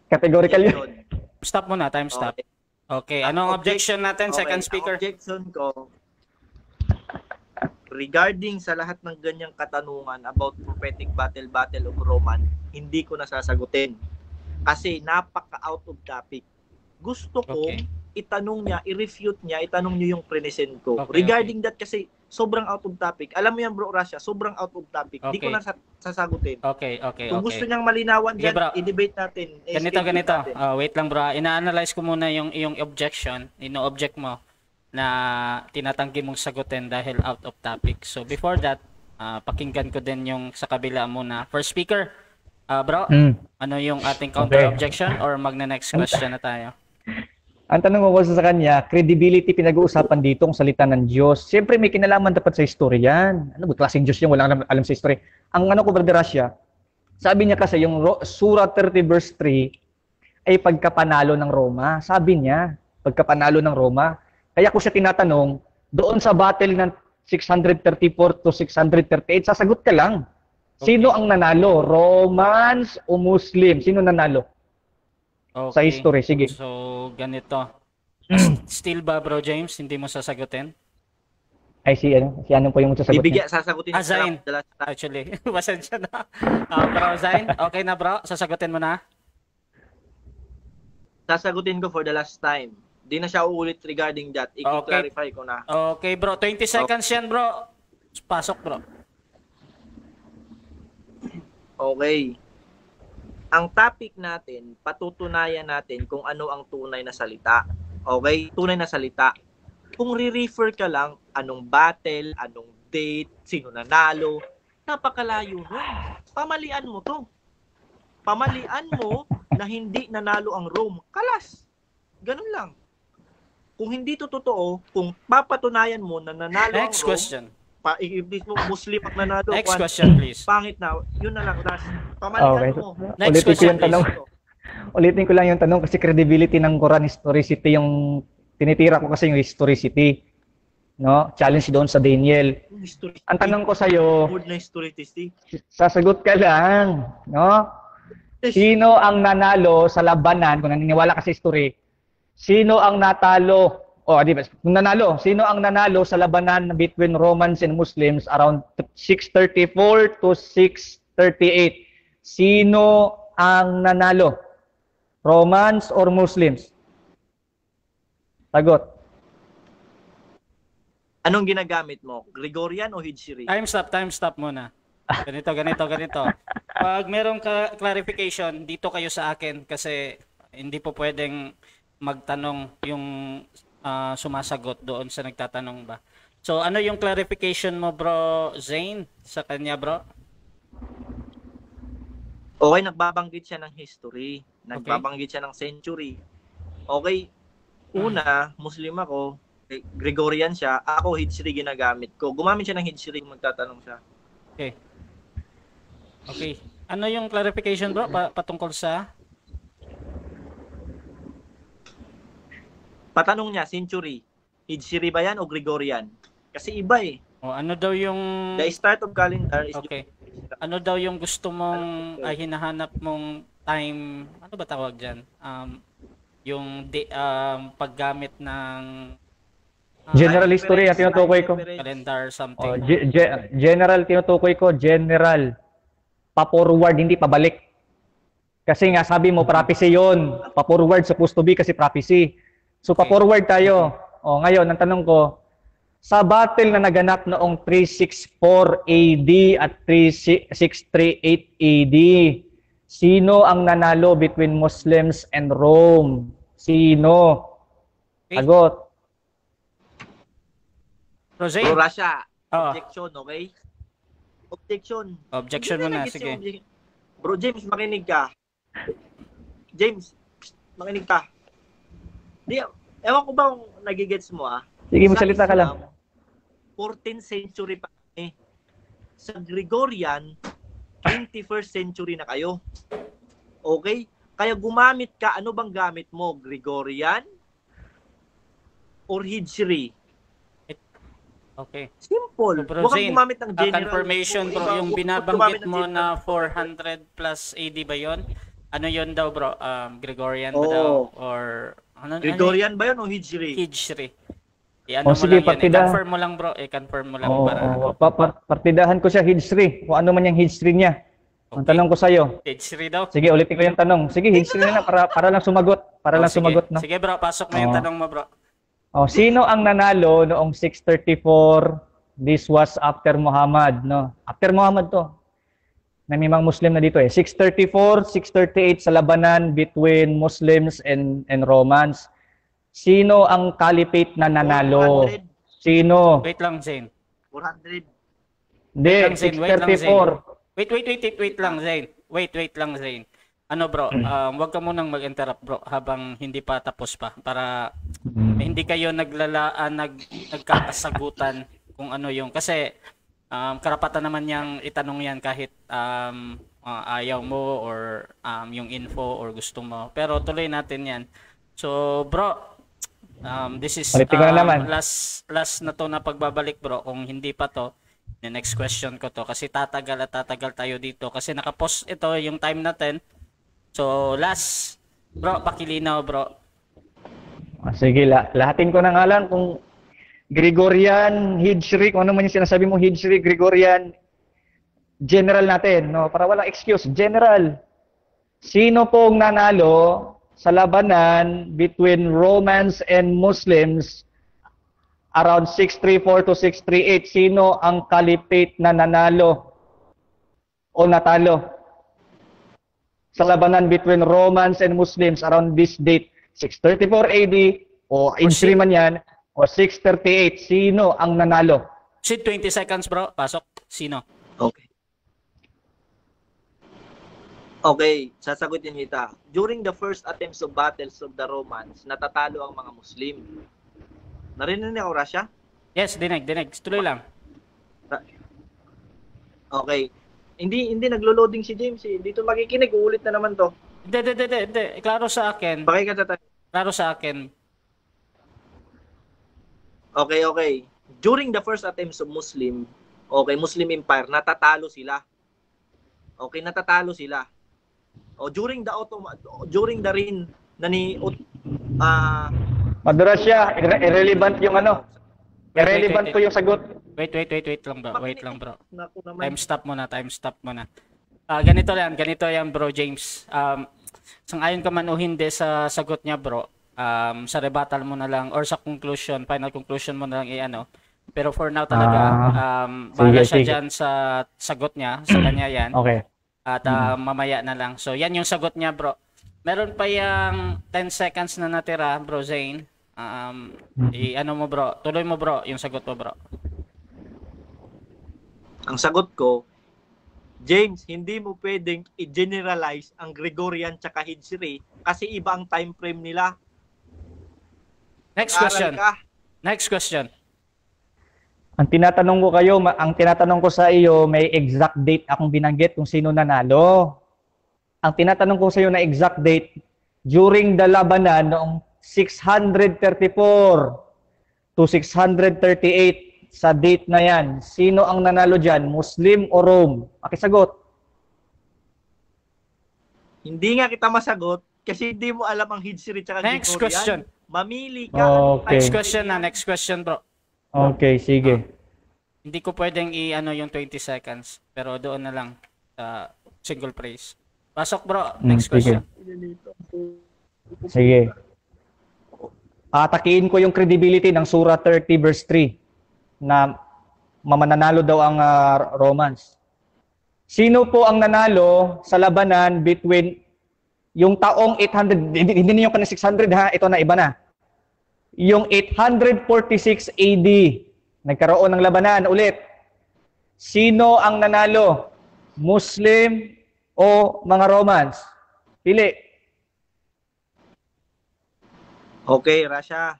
Categorical yun. Objection. Stop muna, time stop. Okay. Okay, anong objection natin, second speaker? Ang objection ko, regarding sa lahat ng ganyang katanungan about prophetic battle of Roman, hindi ko nasasagutin. Kasi napaka-out of topic. Gusto ko itanong niya, i-refute niya, itanong niyo yung present ko. Regarding that kasi sobrang out of topic. Alam mo yan, Bro Russia, sobrang out of topic. Hindi ko na sasagutin. Okay. Kung gusto niyang malinawan Sige, dyan, bro. i-debate natin. Ganito. Wait lang bro. Ina-analyze ko muna yung iyong objection. Ino-object mo na tinatanggi mong sagutin dahil out of topic. So before that, pakinggan ko din yung sa kabila muna. First speaker, bro, ano yung ating counter objection or magna-next question na tayo? Ang tanong ko sa kanya, credibility pinag-uusapan dito ang salita ng Diyos. Siyempre may kinalaman dapat sa history yan. Ano ba, klaseng Diyos yung walang alam sa history. Ang ano ko, Brother Russia, sabi niya kasi yung Surah 30 verse 3 ay pagkapanalo ng Roma. Sabi niya, pagkapanalo ng Roma. Kaya ko siya tinatanong, doon sa battle ng 634 to 638, sasagot ka lang. Sino ang nanalo? Romans o Muslim? Sino nanalo? Okay. Sa history, sige. So, ganito. Still ba, Bro James, hindi mo sasagutin? Ay, si ano po yung sasagot niya? Sasagutin Zain. Actually, pasensya na. Bro Zain, okay na bro? Sasagutin mo na? Sasagutin ko for the last time. Di na siya uulit regarding that. I-clarify ko na. Okay, bro. 20 seconds yan, bro. Pasok, bro. Okay. Ang topic natin, patutunayan natin kung ano ang tunay na salita. Okay? Tunay na salita. Kung re-refer ka lang, anong battle, anong date, sino nanalo, napakalayo nun. Pamalian mo to. Pamalian mo na hindi nanalo ang Rome. Kalas. Ganun lang. Kung hindi to totoo, kung papatunayan mo na nanalo Next ang Rome, question. i-iblis mo, Muslim ang nanalo. Next question, please. Pangit na. Yun na lang, Ras. Pamalian mo. Next question, please. Ulitin ko lang yung tanong kasi credibility ng Quran historicity yung tinitira ko kasi yung historicity. No? Challenge doon sa Daniel. Ang tanong ko sa iyo, sasagot ka lang, no? Sino ang nanalo sa labanan kung naniniwala ka sa history? Sino ang natalo? Di ba? Kung nanalo, sino ang nanalo sa labanan between Romans and Muslims around 634 to 638? Sino ang nanalo? Romans or Muslims? Sagot. Anong ginagamit mo? Gregorian o Hijri? Time stop muna. Ganito. Pag merong clarification, dito kayo sa akin kasi hindi po pwedeng magtanong yung sumasagot doon sa nagtatanong ba. So, ano yung clarification mo, Bro Zain, sa kanya, bro? Okay, nagbabanggit siya ng history. Nagbabanggit siya ng century. Okay, una, Muslim ako, Gregorian siya, ako Hijri ginagamit ko. Gumamit siya ng Hijri, magtatanong siya. Okay. Ano yung clarification, bro, patungkol sa? Patanong niya, century. Hijri ba yan o Gregorian? Kasi iba eh. Ano daw yung... The start of calendar is... Okay. Ano daw yung gusto mong hinahanap mong time, ano ba tawag dyan? Yung paggamit ng general history ang tinutukoy ko. Calendar something. General tinutukoy ko, general. Pa-forward, hindi pabalik. Kasi nga sabi mo, prophecy yun. Pa-forward supposed to be kasi prophecy. So pa-forward tayo. Ngayon, ang tanong ko, sa battle na naganap noong 364 AD at 638 AD, sino ang nanalo between Muslims and Rome? Sino? Sagot. Russia. Objection, okay? Objection. Objection mo na, sige. Bro James, makinig ka. James, makinig ka. Di, ewan ko ba kung nagigets mo Sige, Sa magsalita ka lang. Islam, 14th century pa kami. Sa Gregorian, 21st century na kayo. Okay? Kaya gumamit ka, ano bang gamit mo? Gregorian or Hijri? Okay. Simple. So, bro Huwag kang Zane, gumamit ng general. confirmation bro, yung binabanggit mo na 400 plus AD ba yon? Ano yon daw bro? Gregorian ba daw? Or ano? Gregorian ba yun o Hijri? Hijri. Ano mo sige, lang yun. I-confirm mo lang bro. I-confirm mo lang para. Partidahan ko siya Hijri. Kung ano man yung Hijri niya. Ang tanong ko sa'yo. Hijri daw. Sige, ulitin ko yung tanong. Sige, Hijri na para lang sumagot. Para lang sige. sumagot, no? Sige bro, pasok na yung tanong mo bro. Sino ang nanalo noong 634? This was after Muhammad, no? After Muhammad to. May mga Muslim na dito 634, 638 sa labanan between Muslims and Romans. Sino ang caliphate na nanalo? 400. Sino? Wait lang, Zane. 400. Hindi, Wait lang, 634. Wait lang, Zane. Wait lang, Zane. Ano bro, wag ka munang mag-interrupt bro habang hindi pa tapos pa para hindi kayo nagkakasagutan kung ano yung kasi karapatan naman niyang itanong yan kahit ayaw mo or yung info or gusto mo. Pero tuloy natin yan. So bro, this is last na to na pagbabalik bro. Kung hindi pa to, the next question ko to kasi tatagal tayo dito kasi nakapost ito yung time natin. So last bro, pakilinaw bro. Sige, lahatin ko na nga lang kung Gregorian, Hijri, kung ano man yung sinasabi mo Hijri, Gregorian, general natin, no? Para walang excuse, general. Sino pong nanalo sa labanan between Romans and Muslims around 634 to 638? Sino ang caliphate na nanalo o natalo sa labanan between Romans and Muslims around this date? 634 AD o Hijri man yan o 638, sino ang nanalo? 20 seconds bro, pasok. Sino? Okay, sasagutin kita. During the first attempts of battles of the Romans, natatalo ang mga Muslim. Narinig ako, Rasha? Yes, dinig. Tuloy lang. Okay. Hindi naglo-loading si James. Dito makikinig, uulit na naman to. Hindi. Klaro sa akin. Pakikata tayo. Klaro sa akin. Okay. During the first attempts of Muslim Empire, natatalo sila. Okay, natatalo sila. During the reign na ni Madura siya, irrelevant yung ano. Irrelevant ko yung sagot. Wait lang bro. Time stop muna. Ganito yan bro James. Sang-ayon ka man o hindi sa sagot niya bro. Sa rebuttal mo na lang or sa final conclusion mo na lang Pero for now talaga, bahala siya dyan sa sagot niya, sa kanya yan. Okay. At mamaya na lang. So yan yung sagot niya bro. Meron pa yung 10 seconds na natira bro Zane. Mo bro, tuloy mo bro yung sagot mo bro. Ang sagot ko, James, hindi mo pwedeng i-generalize ang Gregorian tsaka Hijri kasi iba ang time frame nila. Next question. Ang tinatanong ko sa iyo, may exact date akong binanggit kung sino nanalo. Ang tinatanong ko sa iyo na exact date, during the labanan noong 634 to 638, sa date na yan, sino ang nanalo dyan? Muslim o Rome? Pakisagot. Hindi nga kita masagot kasi hindi mo alam ang Hijri tsaka Gregorian. Next question. Mamili ka. Okay. Next question bro. Okay, sige. Hindi ko pwedeng yung 20 seconds. Pero doon na lang sa single phrase. Pasok bro. Next question. Sige. Atakiin ko yung credibility ng Surah 30 verse 3 na mamananalo daw ang Romans. Sino po ang nanalo sa labanan between yung taong 800, hindi niyo ka na 600 ha, ito na iba na. Yung 846 AD, nagkaroon ng labanan ulit. Sino ang nanalo? Muslim o mga Romans? Pili. Okay, Rasha.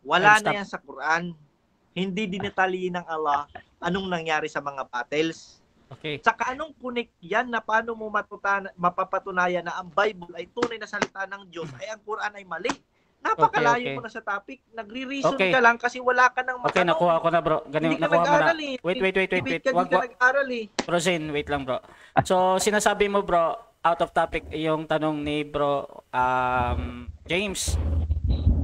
Wala Time na stop. yan sa Quran. Hindi dinetali ng Allah anong nangyari sa mga battles. Okay. Saka anong connect yan na paano mo mapapatunayan na ang Bible ay tunay na salita ng Diyos ay ang Quran ay mali. Napakalayo Okay. mo na sa topic. Nagre-reason Okay. ka lang kasi wala ka nang Okay, matanong. nakuha ko na bro. Hindi ka Nakuha mo na. nag-aral eh. Wait. Debate ka, Wag, hindi ka nag-aral eh. Bro Zane, wait lang bro. So, sinasabi mo bro, out of topic yung tanong ni bro James.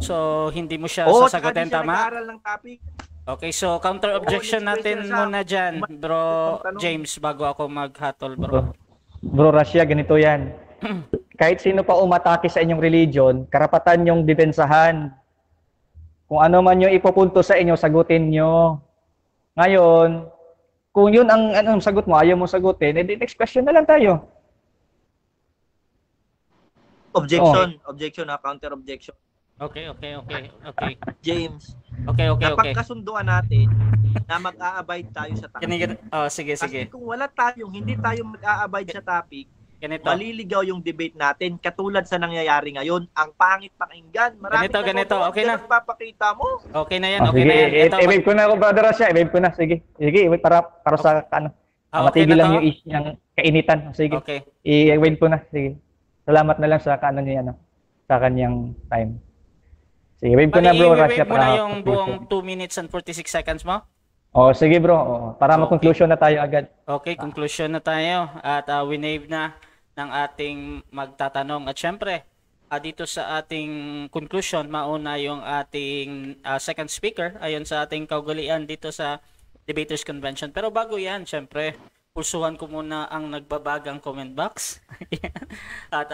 So, hindi mo siya Oo, sasagutin, tsaka di siya tama? nag-aaral ng topic. Okay, so counter objection Oo, next natin question, muna dyan, bro Tanong. James, bago ako maghatol bro. Bro Rasya, ganito yan. Kahit sino pa umatake sa inyong religion, karapatan yung depensahan. Kung ano man yung ipupunto sa inyo, sagutin nyo. Ngayon, kung yun ang anong sagot mo, ayaw mo sagutin, edi next question na lang tayo. Objection na counter objection. Okay. James, Okay. napagkasunduan natin na mag-a-abide tayo sa topic. Sige. Kasi kung hindi tayo mag-a-abide sa topic, Ganito. maliligaw yung debate natin katulad sa nangyayari ngayon. Ang pangit pakinggan. Marami Ganito, okay na. Papakita mo. Okay na yan, Sige, i-wave ko na ako, brother Rasya. I-wave ko na. Sige, i-wave para sa ano. Okay matigil na lang to? yung issue ng kainitan. Sige, Okay. i-wave ko na. Sige. Salamat na lang sa sa kanyang time. Sige, wave ko na bro Rasya. I-wave mo na yung buong 2 minutes and 46 seconds mo? Sige bro. Para Okay. mag-conclusion na tayo agad. Okay, conclusion na tayo at winave na ng ating magtatanong at syempre dito sa ating conclusion mauna yung ating second speaker ayon sa ating kaugalian dito sa Debaters Convention. Pero bago yan, syempre pulsuhan ko muna ang nagbabagang comment box at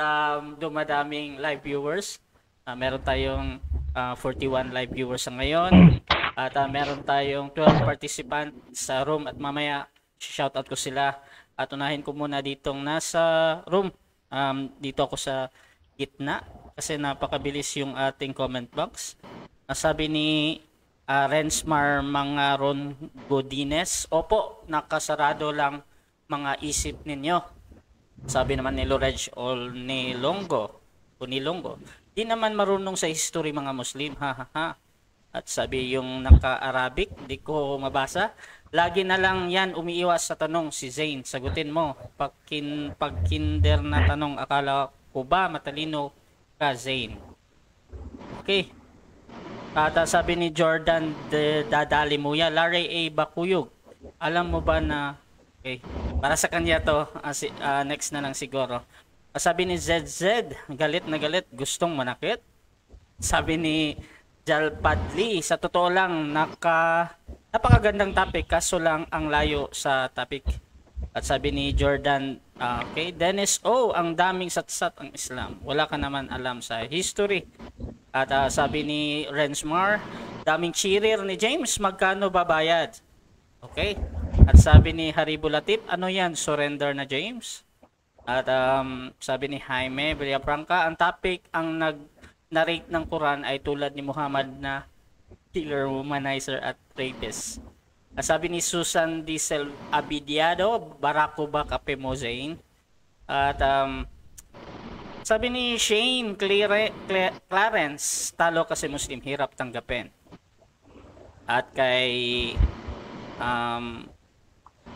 dumadaming live viewers. Meron tayong 41 live viewers sa ngayon at meron tayong 12 participant sa room at mamaya shoutout ko sila at unahin ko muna ditong nasa room. Dito ako sa gitna kasi napakabilis yung ating comment box. Sabi ni Rensmar Mangaron Godines, opo, nakasarado lang mga isip ninyo. Sabi naman ni Loreg Nilongo, di naman marunong sa history mga Muslim, ha. At sabi yung naka-Arabic, di ko mabasa. Lagi na lang yan umiiwas sa tanong si Zane. Sagutin mo. Pag kinder na tanong, akala ko ba matalino ka, Zane? Okay. At sabi ni Jordan Dadali Muya, Larry A. Bakuyog, alam mo ba na... Okay. Para sa kanya to, next na lang siguro. Sabi ni ZZ, galit na galit, gustong manakit. Sabi ni Jalpadli, sa totoo lang, napakagandang topic, kaso lang ang layo sa topic. At sabi ni Jordan, okay, Dennis, ang daming satsat ang Islam. Wala ka naman alam sa history. At sabi ni Rensmar, daming cheerer ni James, magkano babayad? Okay. At sabi ni Haribo Latif, ano yan, surrender na James? At sabi ni Jaime Villafranca, ang topic, ang narrate ng Quran ay tulad ni Muhammad na killer, womanizer at rapist. Sabi ni Susan Diesel Abidiado, barako ba kape mo, Zane? At sabi ni Shane Clarence, talo kasi Muslim, hirap tanggapin. At kay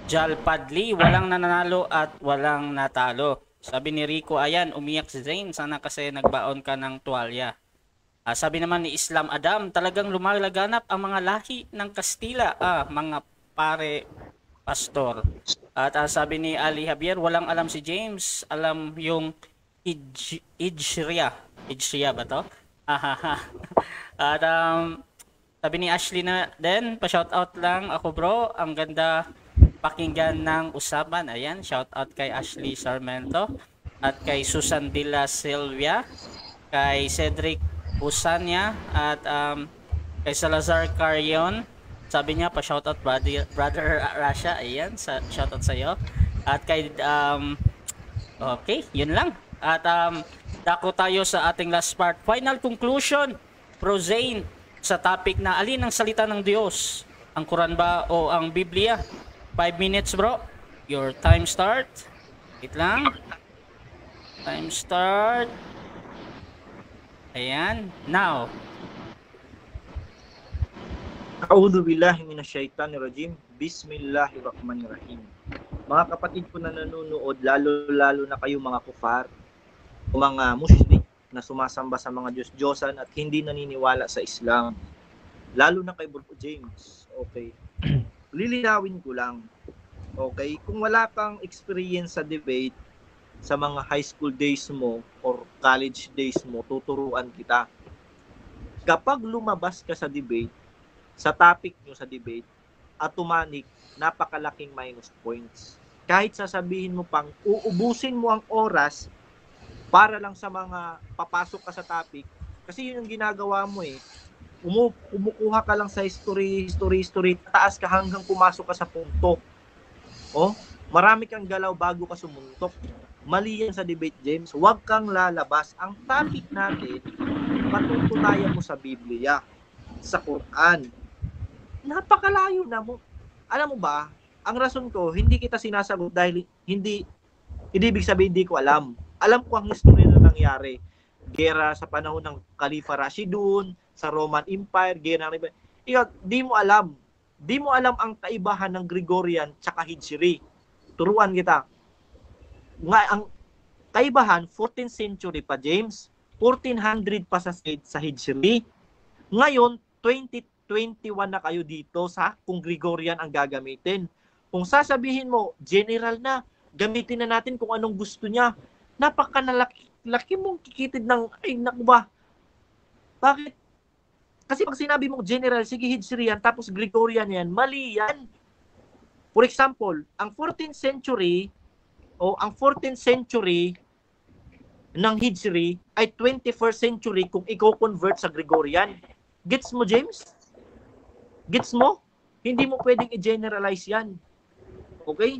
Jal Padli, walang nananalo at walang natalo. Sabi ni Rico, ayan, umiyak si Zane, sana kasi nagbaon ka ng tuwalya. Sabi naman ni Islam Adam, talagang lumalaganap ang mga lahi ng Kastila, mga pare pastor. At sabi ni Ali Javier, walang alam si James, alam yung Ijria ba to? At sabi ni Ashley na din, pa-shoutout lang ako bro, ang ganda pakinggan ng usapan. Ayan, shoutout kay Ashley Sarmento at kay Susan de la Silvia, kay Cedric Usanya at kay Salazar Carion. Sabi niya pa shoutout brother Rasha. Ayan, shoutout sa iyo. At kay okay, yun lang. At dako tayo sa ating last part. Final conclusion, Bro Zane, sa topic na alin ang salita ng Diyos? Ang Quran ba o ang Biblia? 5 minutes bro. Your time start. Wait lang. Time start. Ayan. Now. A'udhu billahi minasyaitanirrajim. Bismillahirrahmanirrahim. Mga kapatid ko na nanonood, lalo-lalo na kayo mga kufar o mga Muslim na sumasamba sa mga Diyos-Diyosan at hindi naniniwala sa Islam. Lalo na kay Bro James. Okay. Lilinawin ko lang. Okay, kung wala kang experience sa debate sa mga high school days mo or college days mo, tuturuan kita. Kapag lumabas ka sa debate, sa topic nyo sa debate, automatic, napakalaking minus points. Kahit sasabihin mo pang, uubusin mo ang oras para lang sa mga papasok ka sa topic, kasi yun yung ginagawa mo eh. Kumukuha ka lang sa history, taas ka hanggang pumasok ka sa punto. Oh, marami kang galaw bago ka sumuntok. Mali yan sa debate, James. Huwag kang lalabas. Ang topic natin, patutunayan mo sa Biblia, sa Quran. Napakalayo na mo. Alam mo ba, ang rason ko, hindi kita sinasagot dahil hindi ibig sabihin hindi ko alam. Alam ko ang history na nangyari. Gera sa panahon ng Khalifa Rashidun, sa Roman Empire, gera ng ikaw, di mo alam. Di mo alam ang kaibahan ng Gregorian tsaka Hijri. Turuan kita. Nga ang kaibahan 14th century pa, James. 1400 pa sa Hijri. Ngayon 2021 na kayo dito sa kung Gregorian ang gagamitin. Kung sasabihin mo general na, gamitin na natin kung anong gusto niya. Napakalaki mong kikitid ng ay naku ba. Bakit? Kasi pag sinabi mong general, sige Hijri yan, tapos Gregorian yan, mali yan. For example, ang 14th century ng Hijri ay 21st century kung i-convert sa Gregorian. Gets mo, James? Gets mo? Hindi mo pwedeng i-generalize yan. Okay?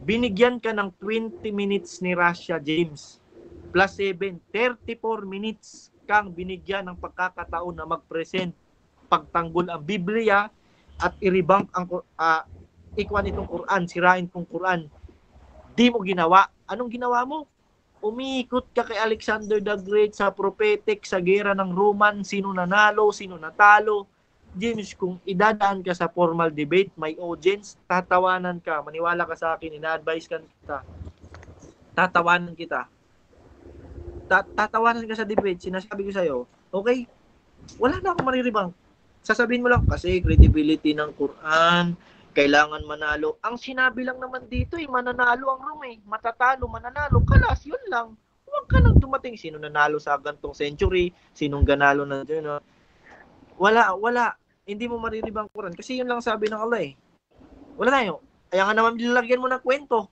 Binigyan ka ng 20 minutes ni Russia, James. Plus 7, 34 minutes kang binigyan ng pagkakataon na mag-present, pagtanggol ang Biblia at i-rebank ang ikwan itong Quran, sirain kong Quran. Di mo ginawa. Anong ginawa mo? Umikot ka kay Alexander the Great sa prophetic, sa gera ng Roman, sino nanalo, sino natalo. James, kung idadaan ka sa formal debate, may audience, tatawanan ka. Maniwala ka sa akin, ina-advise ka kita. Tatawanan kita. Tatawanan ka sa debate, sinasabi ko sa'yo, okay, wala na akong mariribang. Sasabihin mo lang, kasi credibility ng Quran, kailangan manalo. Ang sinabi lang naman dito, mananalo ang Rome, matatalo, mananalo, kalas, yun lang. Huwag ka nang dumating, sino nanalo sa gantong century, sinong ganalo na dyan. Wala. Hindi mo mariribang Quran, kasi yun lang sabi ng Allah eh. Wala tayo. Kaya nga naman nilalagyan mo ng kwento.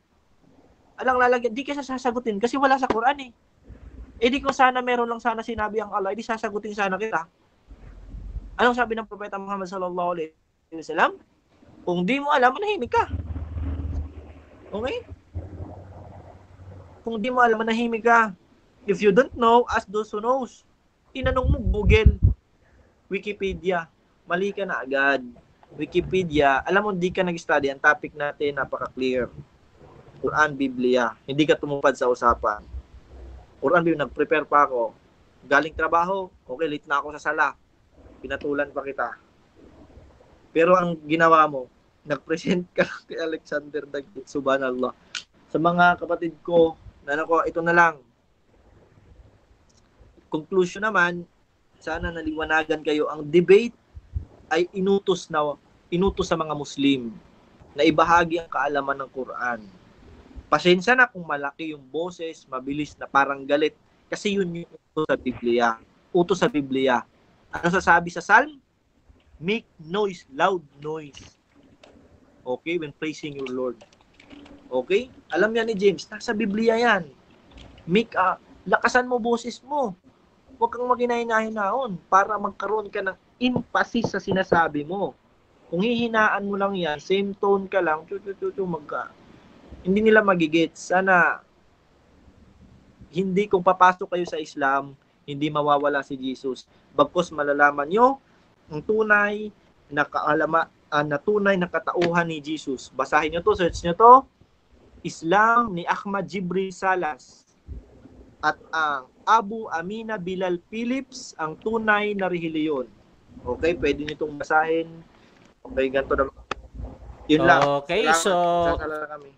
Alang lalagyan, di ka sasagutin, kasi wala sa Quran eh. Eh di kung sana meron lang sana sinabi ang Allah, di sasagutin sana kita. Anong sabi ng Propeta Muhammad sallallahu alaihi wasallam? Kung di mo alam, manahimik ka. Okay? Kung di mo alam, manahimik ka. If you don't know, ask those who knows. Tinanong mo, Google, Wikipedia. Mali ka na agad. Wikipedia, alam mo, di ka nag-study. Ang topic natin, napaka-clear. Quran, Biblia. Hindi ka tumupad sa usapan. Quran, nag-prepare pa ako. Galing trabaho, okay, late na ako sa sala. Pinatulan pa kita. Pero ang ginawa mo, nag-present ka kay Alexander the Great, subhanallah. Sa mga kapatid ko, ito na lang. Conclusion naman, sana naliwanagan kayo. Ang debate ay inutos sa mga Muslim na ibahagi ang kaalaman ng Quran. Pasensya na kung malaki yung boses, mabilis na parang galit. Kasi yun yung utos sa Biblia. Utos sa Biblia. Ano sasabi sa Psalm? Make noise, loud noise. Okay? When praising your Lord. Okay? Alam yan ni James, nasa Biblia yan. Lakasan mo boses mo. Huwag kang maghinahin-hinaon para magkaroon ka ng emphasis sa sinasabi mo. Kung hihinaan mo lang yan, same tone ka lang, hindi nila magigit. Sana hindi kung papasok kayo sa Islam, hindi mawawala si Jesus. Bagkus malalaman nyo ang tunay na tunay na katauhan ni Jesus. Basahin nyo to, search nyo to. Islam ni Ahmad Jibril Salas, at ang Abu Amina Bilal Phillips, ang tunay na relihiyon. Okay, pwede nyo itong basahin. Okay, ganito na. Yun lang. Okay, Salamat. so Sasala kami.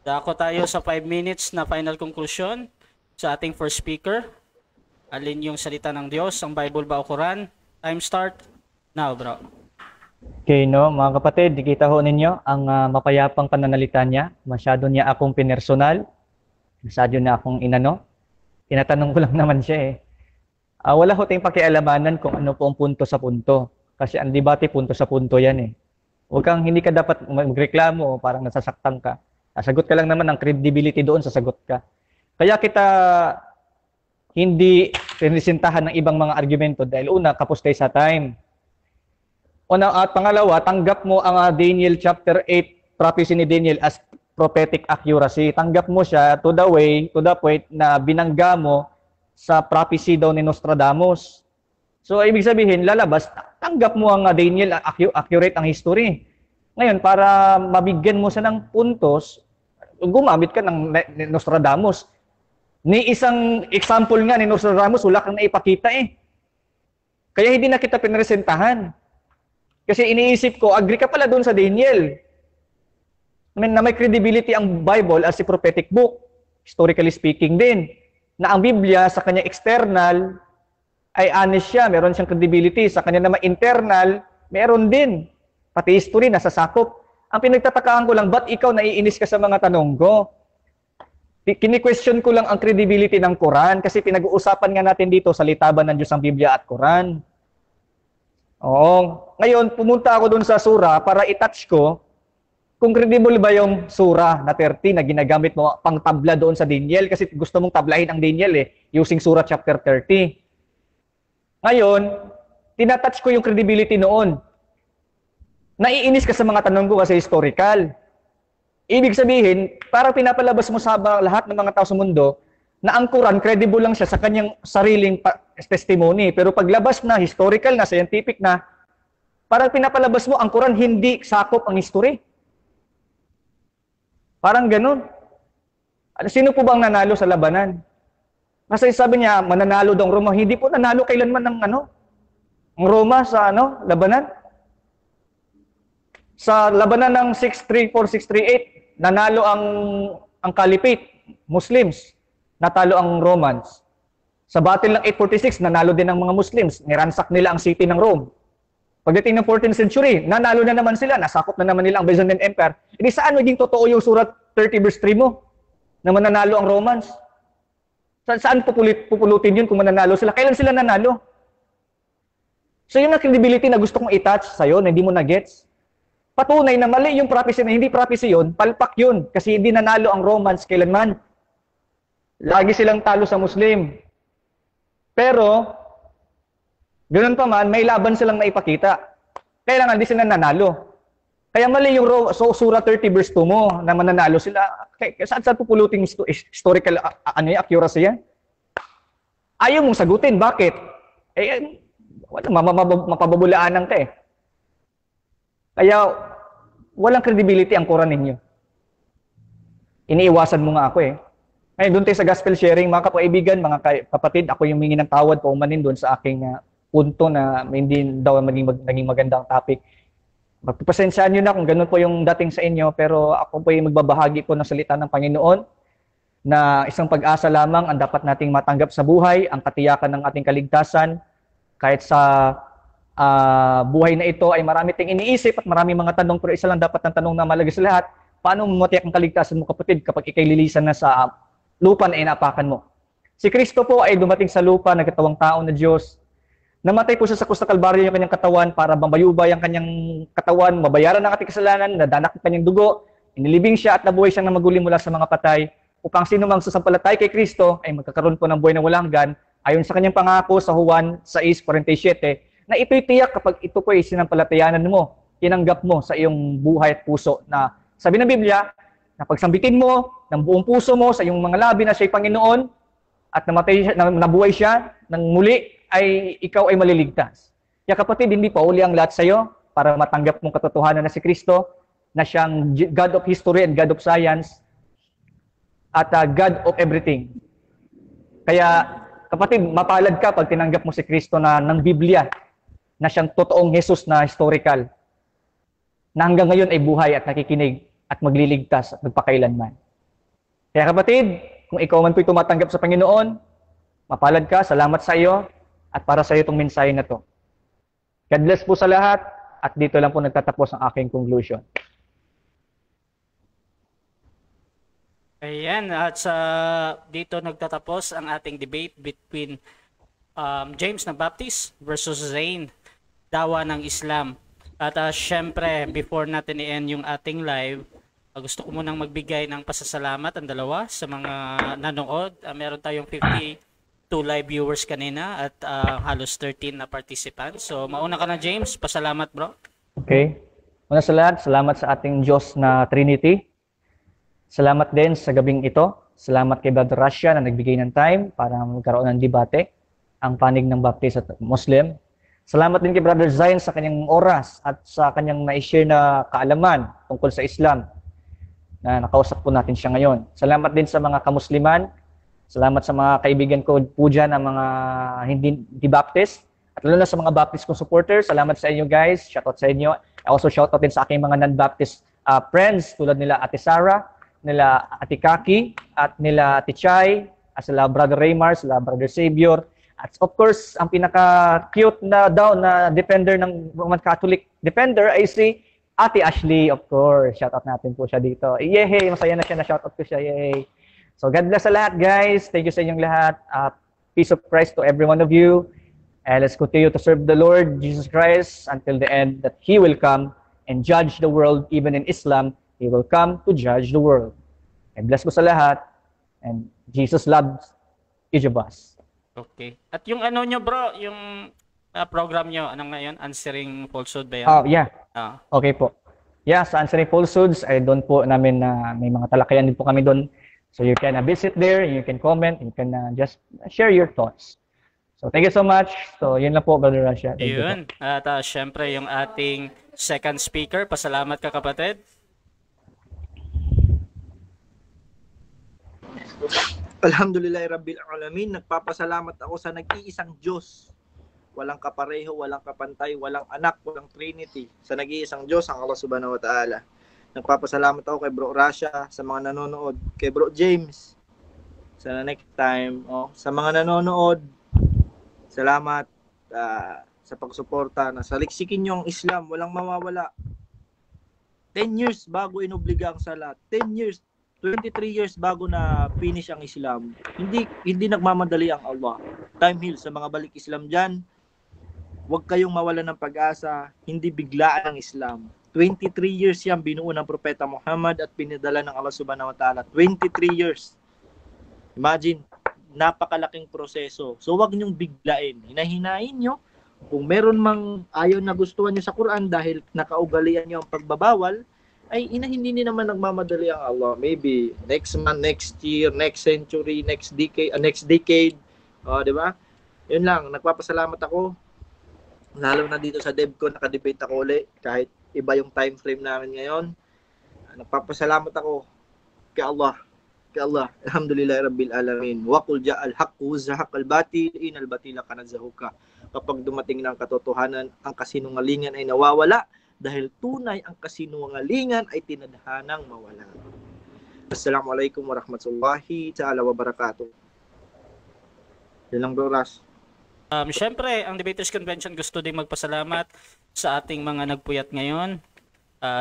dako tayo sa 5 minutes na final conclusion sa ating first speaker. Alin yung salita ng Diyos, ang Bible ba o Quran? Time start now, bro. Okay, no, mga kapatid, nakita ho ninyo ang mapayapang pananalita niya. Masyado niya akong pinersonal. Masyado niya akong inano. Tinatanong ko lang naman siya eh. Wala ho tayong pakialamanan kung ano po ang punto sa punto. Kasi ang debate punto sa punto yan eh. Hindi ka dapat magreklamo, parang nasasaktan ka. Sagot ka lang naman ng credibility doon, sasagot ka. Kaya kita hindi pinisintahan ng ibang mga argumento dahil una, kapos tayo sa time. Una, at pangalawa, tanggap mo ang Daniel chapter 8 prophecy ni Daniel as prophetic accuracy. Tanggap mo siya to the point na binangga mo sa prophecy daw ni Nostradamus. So, ibig sabihin, lalabas, tanggap mo ang Daniel, accurate ang history. Ngayon, para mabigyan mo siya ng puntos, gumamit ka ng Nostradamus. Ni isang example nga ni Nostradamus, wala kang naipakita eh. Kaya hindi na kita pinresentahan. Kasi iniisip ko, agree ka pala doon sa Daniel. Na may credibility ang Bible as a prophetic book, historically speaking din. Na ang Biblia sa kanya external ay honest siya, meron siyang credibility. Sa kanya naman internal, meron din. Pati history, nasasakop. Ang pinagtatakaan ko lang, ba't ikaw naiinis ka sa mga tanong ko? Kini-question ko lang ang credibility ng Quran kasi pinag-uusapan nga natin dito sa litaban ng Diyos ang Biblia at Quran. Oo. Ngayon, pumunta ako dun sa sura para i-touch ko kung credible ba yung sura na 30 na ginagamit mo pang tabla doon sa Daniel kasi gusto mong tablahin ang Daniel using sura chapter 30. Ngayon, tinatouch ko yung credibility noon. Naiinis ka sa mga tanong ko kasi historical. Ibig sabihin, parang pinapalabas mo sa lahat ng mga tao sa mundo na ang Quran, credible lang siya sa kanyang sariling testimony. Pero paglabas na, historical na, scientific na, parang pinapalabas mo, ang Quran hindi sakop ang history. Parang ganun. Sino po bang nanalo sa labanan? Kasi sabi niya, mananalo daw ang Roma. Hindi po nanalo kailanman ng ang Roma sa labanan. Sa labanan ng 634-638, nanalo ang Caliphate, Muslims. Natalo ang Romans. Sa battle ng 846, nanalo din ang mga Muslims. Niransak nila ang city ng Rome. Pagdating ng 14th century, nanalo na naman sila. Nasakop na naman nila ang Byzantine Empire. Hindi saan maging totoo yung surat 30 verse 3 mo na mananalo ang Romans? Saan pupulutin yun kung mananalo sila? Kailan sila nanalo? So yun ang credibility na gusto kong i-touch sa'yo na hindi mo na-gets. Patunay na mali yung prophecy na hindi prophecy yun, palpak yun. Kasi hindi nanalo ang Romans kailanman. Lagi silang talo sa Muslim. Pero, ganoon pa man, may laban silang naipakita. Kailangan di sila nanalo. Kaya mali yung Surah 30 verse 2 mo na mananalo sila. Saan pupuluting historical accuracy yan? Ayaw mong sagutin. Bakit? Mapababulaanan ka eh. Kaya, walang credibility ang Quran ninyo. Iniiwasan mo nga ako eh. Ngayon, doon tayo sa gospel sharing, mga kapaibigan, mga kapatid, ako yung mingi ng tawad pa umanin doon sa aking punto na hindi daw naging magandang topic. Magpapasensyaan nyo na kung ganun po yung dating sa inyo, pero ako po yung magbabahagi po ng salita ng Panginoon na isang pag-asa lamang ang dapat nating matanggap sa buhay, ang katiyakan ng ating kaligtasan, kahit sa buhay na ito ay marami ting iniisip at marami mga tanong, pero isa lang dapat ng tanong na malaga sa lahat, paano mo matiyak ang kaligtasan mo kapatid kapag ikay lilisan na sa lupa na inaapakan mo? Si Kristo po ay dumating sa lupa, nagkatawang tao na Diyos. Namatay po siya sa krus ng Kalbaryo yung kanyang katawan para mabayubay ang kanyang katawan, mabayaran ang ating kasalanan, nadanak ang kanyang dugo, inilibing siya at nabuhay siyang namaguli mula sa mga patay, upang sino mang sasampalatay kay Kristo ay magkakaroon po ng buhay na walang hanggan, ayon sa kanyang pangako sa Juan 6:47, na ito'y tiyak kapag ito po ay sinampalatayanan mo, tinanggap mo sa iyong buhay at puso, na sabi ng Biblia, na pagsambitin mo ng buong puso mo sa iyong mga labi na siya'y Panginoon at nabuhay siya ng muli, ay ikaw ay maliligtas. Kaya kapatid, hindi pa uli ang lahat sa iyo para matanggap mong katotohanan na si Kristo, na siyang God of history and God of science, at God of everything. Kaya, kapatid, mapalad ka pag tinanggap mo si Kristo na ng Biblia, na siyang totoong Jesus na historical, na hanggang ngayon ay buhay at nakikinig at magliligtas at magpakailanman. Kaya kapatid, kung ikaw man po'y tumatanggap sa Panginoon, mapalad ka, salamat sa iyo, at para sa iyo itong mensahe na to. God bless po sa lahat, at dito lang po nagtatapos ang aking conclusion. Ayan, at dito nagtatapos ang ating debate between James na Baptist versus Zain, Dawa ng Islam. At syempre, before natin i-end yung ating live, gusto ko munang magbigay ng pasasalamat ang dalawa sa mga nanood. Meron tayong 52 live viewers kanina at halos 13 na participants. So, mauna ka na, James. Pasalamat, bro. Okay. Una sa lahat, salamat sa ating Diyos na Trinity. Salamat din sa gabing ito. Salamat kay Brother Russia na nagbigay ng time para magkaroon ng debate ang panig ng Baptist at Muslim. Salamat din kay Brother Zain sa kanyang oras at sa kanyang na-share na kaalaman tungkol sa Islam na nakausap po natin siya ngayon. Salamat din sa mga kamusliman. Salamat sa mga kaibigan ko po dyan na mga hindi Baptist. At lalo na sa mga Baptist kong supporters. Salamat sa inyo guys. Shoutout sa inyo. I also shoutout din sa aking mga non-Baptist friends tulad nila Ate Sarah, nila Ate Kaki, at nila Ate Chay, at sila Brother Raymar, sila Brother Savior. At of course, ang pinaka-cute na daw na defender ng Roman Catholic defender ay si Ate Ashley, of course. Shoutout natin po siya dito. Yehey! Masaya na siya na shoutout ko siya. Yehey! So, God bless sa lahat, guys. Thank you sa inyong lahat. Peace of Christ to every one of you. And let's continue to serve the Lord Jesus Christ until the end that He will come and judge the world. Even in Islam, He will come to judge the world. And bless po sa lahat. And Jesus loves each of us. Okay. At yung ano nyo, bro, yung program nyo, anong ngayon? Answering Falsehood ba yan? Yeah. Okay po. Yeah, sa Answering Falsehoods, ay doon po namin na may mga talakayan din po kami doon. So you can visit there, you can comment, you can just share your thoughts. So thank you so much. So yun lang po, Brother Russia. Yun. At syempre yung ating second speaker, pasalamat ka kapatid. Alhamdulillah Rabbil Alamin, nagpapasalamat ako sa nag-iisang Diyos. Walang kapareho, walang kapantay, walang anak, walang Trinity. Sa nag-iisang Diyos, ang Allah Subhanahu wa Ta'ala. Nagpapasalamat ako kay Bro Rasha, sa mga nanonood, kay Bro James. Sa next time, sa mga nanonood, salamat sa pagsuporta na saliksikin nyo ang Islam, walang mawawala. 10 years bago inobliga ang salat. 10 years, 23 years bago na finish ang Islam. Hindi nagmamadali ang Allah. Time heals sa mga balik Islam dyan. Huwag kayong mawalan ng pag-asa. Hindi biglaan ang Islam. 23 years yan binuo ng Propeta Muhammad at pinadala ng Allah Subhanahu wa Ta'ala. 23 years. Imagine, napakalaking proseso. So huwag niyong biglain. Hinahinain nyo. Kung meron mang ayaw na gustuhan nyo sa Quran dahil nakaugalian nyo ang pagbabawal, ay hindi naman nagmamadali ang Allah. Maybe next month, next year, next century, next decade. Di ba? Yun lang, nagpapasalamat ako. Lalo na dito sa DevCon, nakadebate ako ulit. Kahit iba yung time frame namin ngayon. Nagpapasalamat ako kay Allah. Alhamdulillah Rabbil Alamin. Wa qul ja'al haqqu zahaqal batil inal batila kana zahuqa. Kapag dumating ng katotohanan, ang kasinungalingan ay nawawala. Dahil tunay ang kasinungalingan ay tinadhanang mawala. Assalamualaikum warahmatullahi ta'ala wabarakatuh. Yan lang, Bro Ras. Siyempre, ang Debaters Convention gusto din magpasalamat sa ating mga nagpuyat ngayon.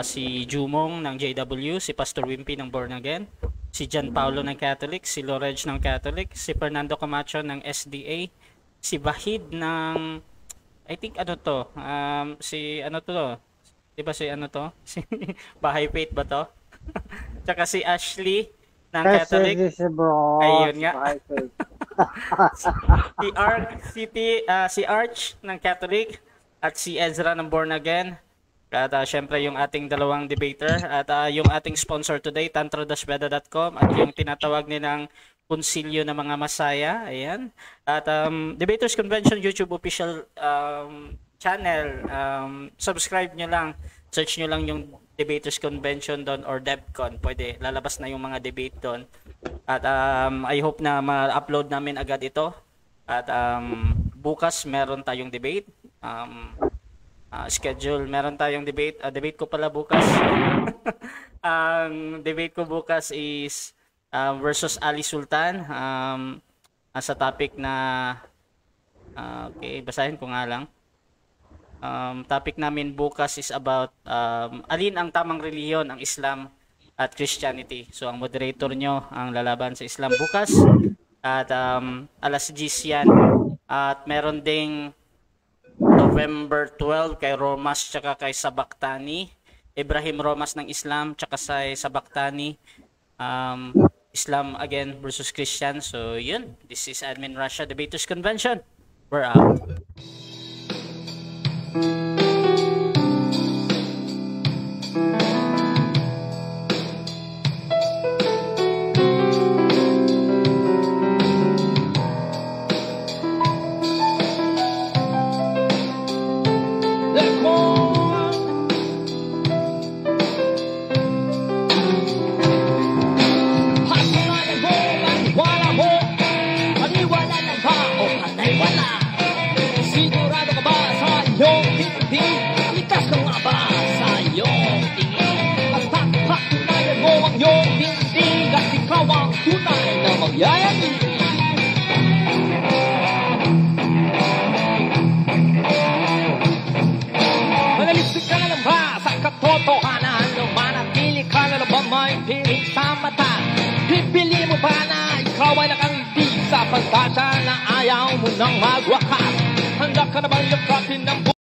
Si Jumong ng JW, si Pastor Wimpy ng Born Again, si John Paulo ng Catholic, si Lorege ng Catholic, si Fernando Camacho ng SDA, si Bahid ng, I think diba si si Bahay Faith ba to? Tsaka si Ashley ng Catholic. Ayun nga. si Arch ng Catholic at si Ezra ng Born Again. At syempre yung ating dalawang debater at yung ating sponsor today, tantra-veda.com, at yung tinatawag nilang Konsilyo ng mga Masaya. Ayan. At Debaters Convention YouTube official channel, subscribe nyo lang, search nyo lang yung Debaters Convention doon or DevCon, pwede, lalabas na yung mga debate doon. At I hope na ma-upload namin agad ito. At bukas meron tayong debate. Schedule, meron tayong debate. Debate ko pala bukas. Ang debate ko bukas is versus Ali Sultan. Sa topic na okay, basahin ko nga lang. Topic namin bukas is about alin ang tamang relihiyon, ang Islam at Christianity. So ang moderator nyo ang lalaban sa Islam bukas at alas 10 yan. At meron ding November 12 kay Romas tsaka kay Sabaktani. Ibrahim Romas ng Islam tsaka sa Sabaktani. Islam again versus Christian. So yun, this is Admin Russia Debaters Convention. We're out. Manalisik ka na lang ba sa katotohanan? Manatili ka na lang ba may piling sa mata? Pipili mo ba na ikaw ay nakangiti sa pagkasa na ayaw mo nang magwakas? Handa ka na bang yakapin ng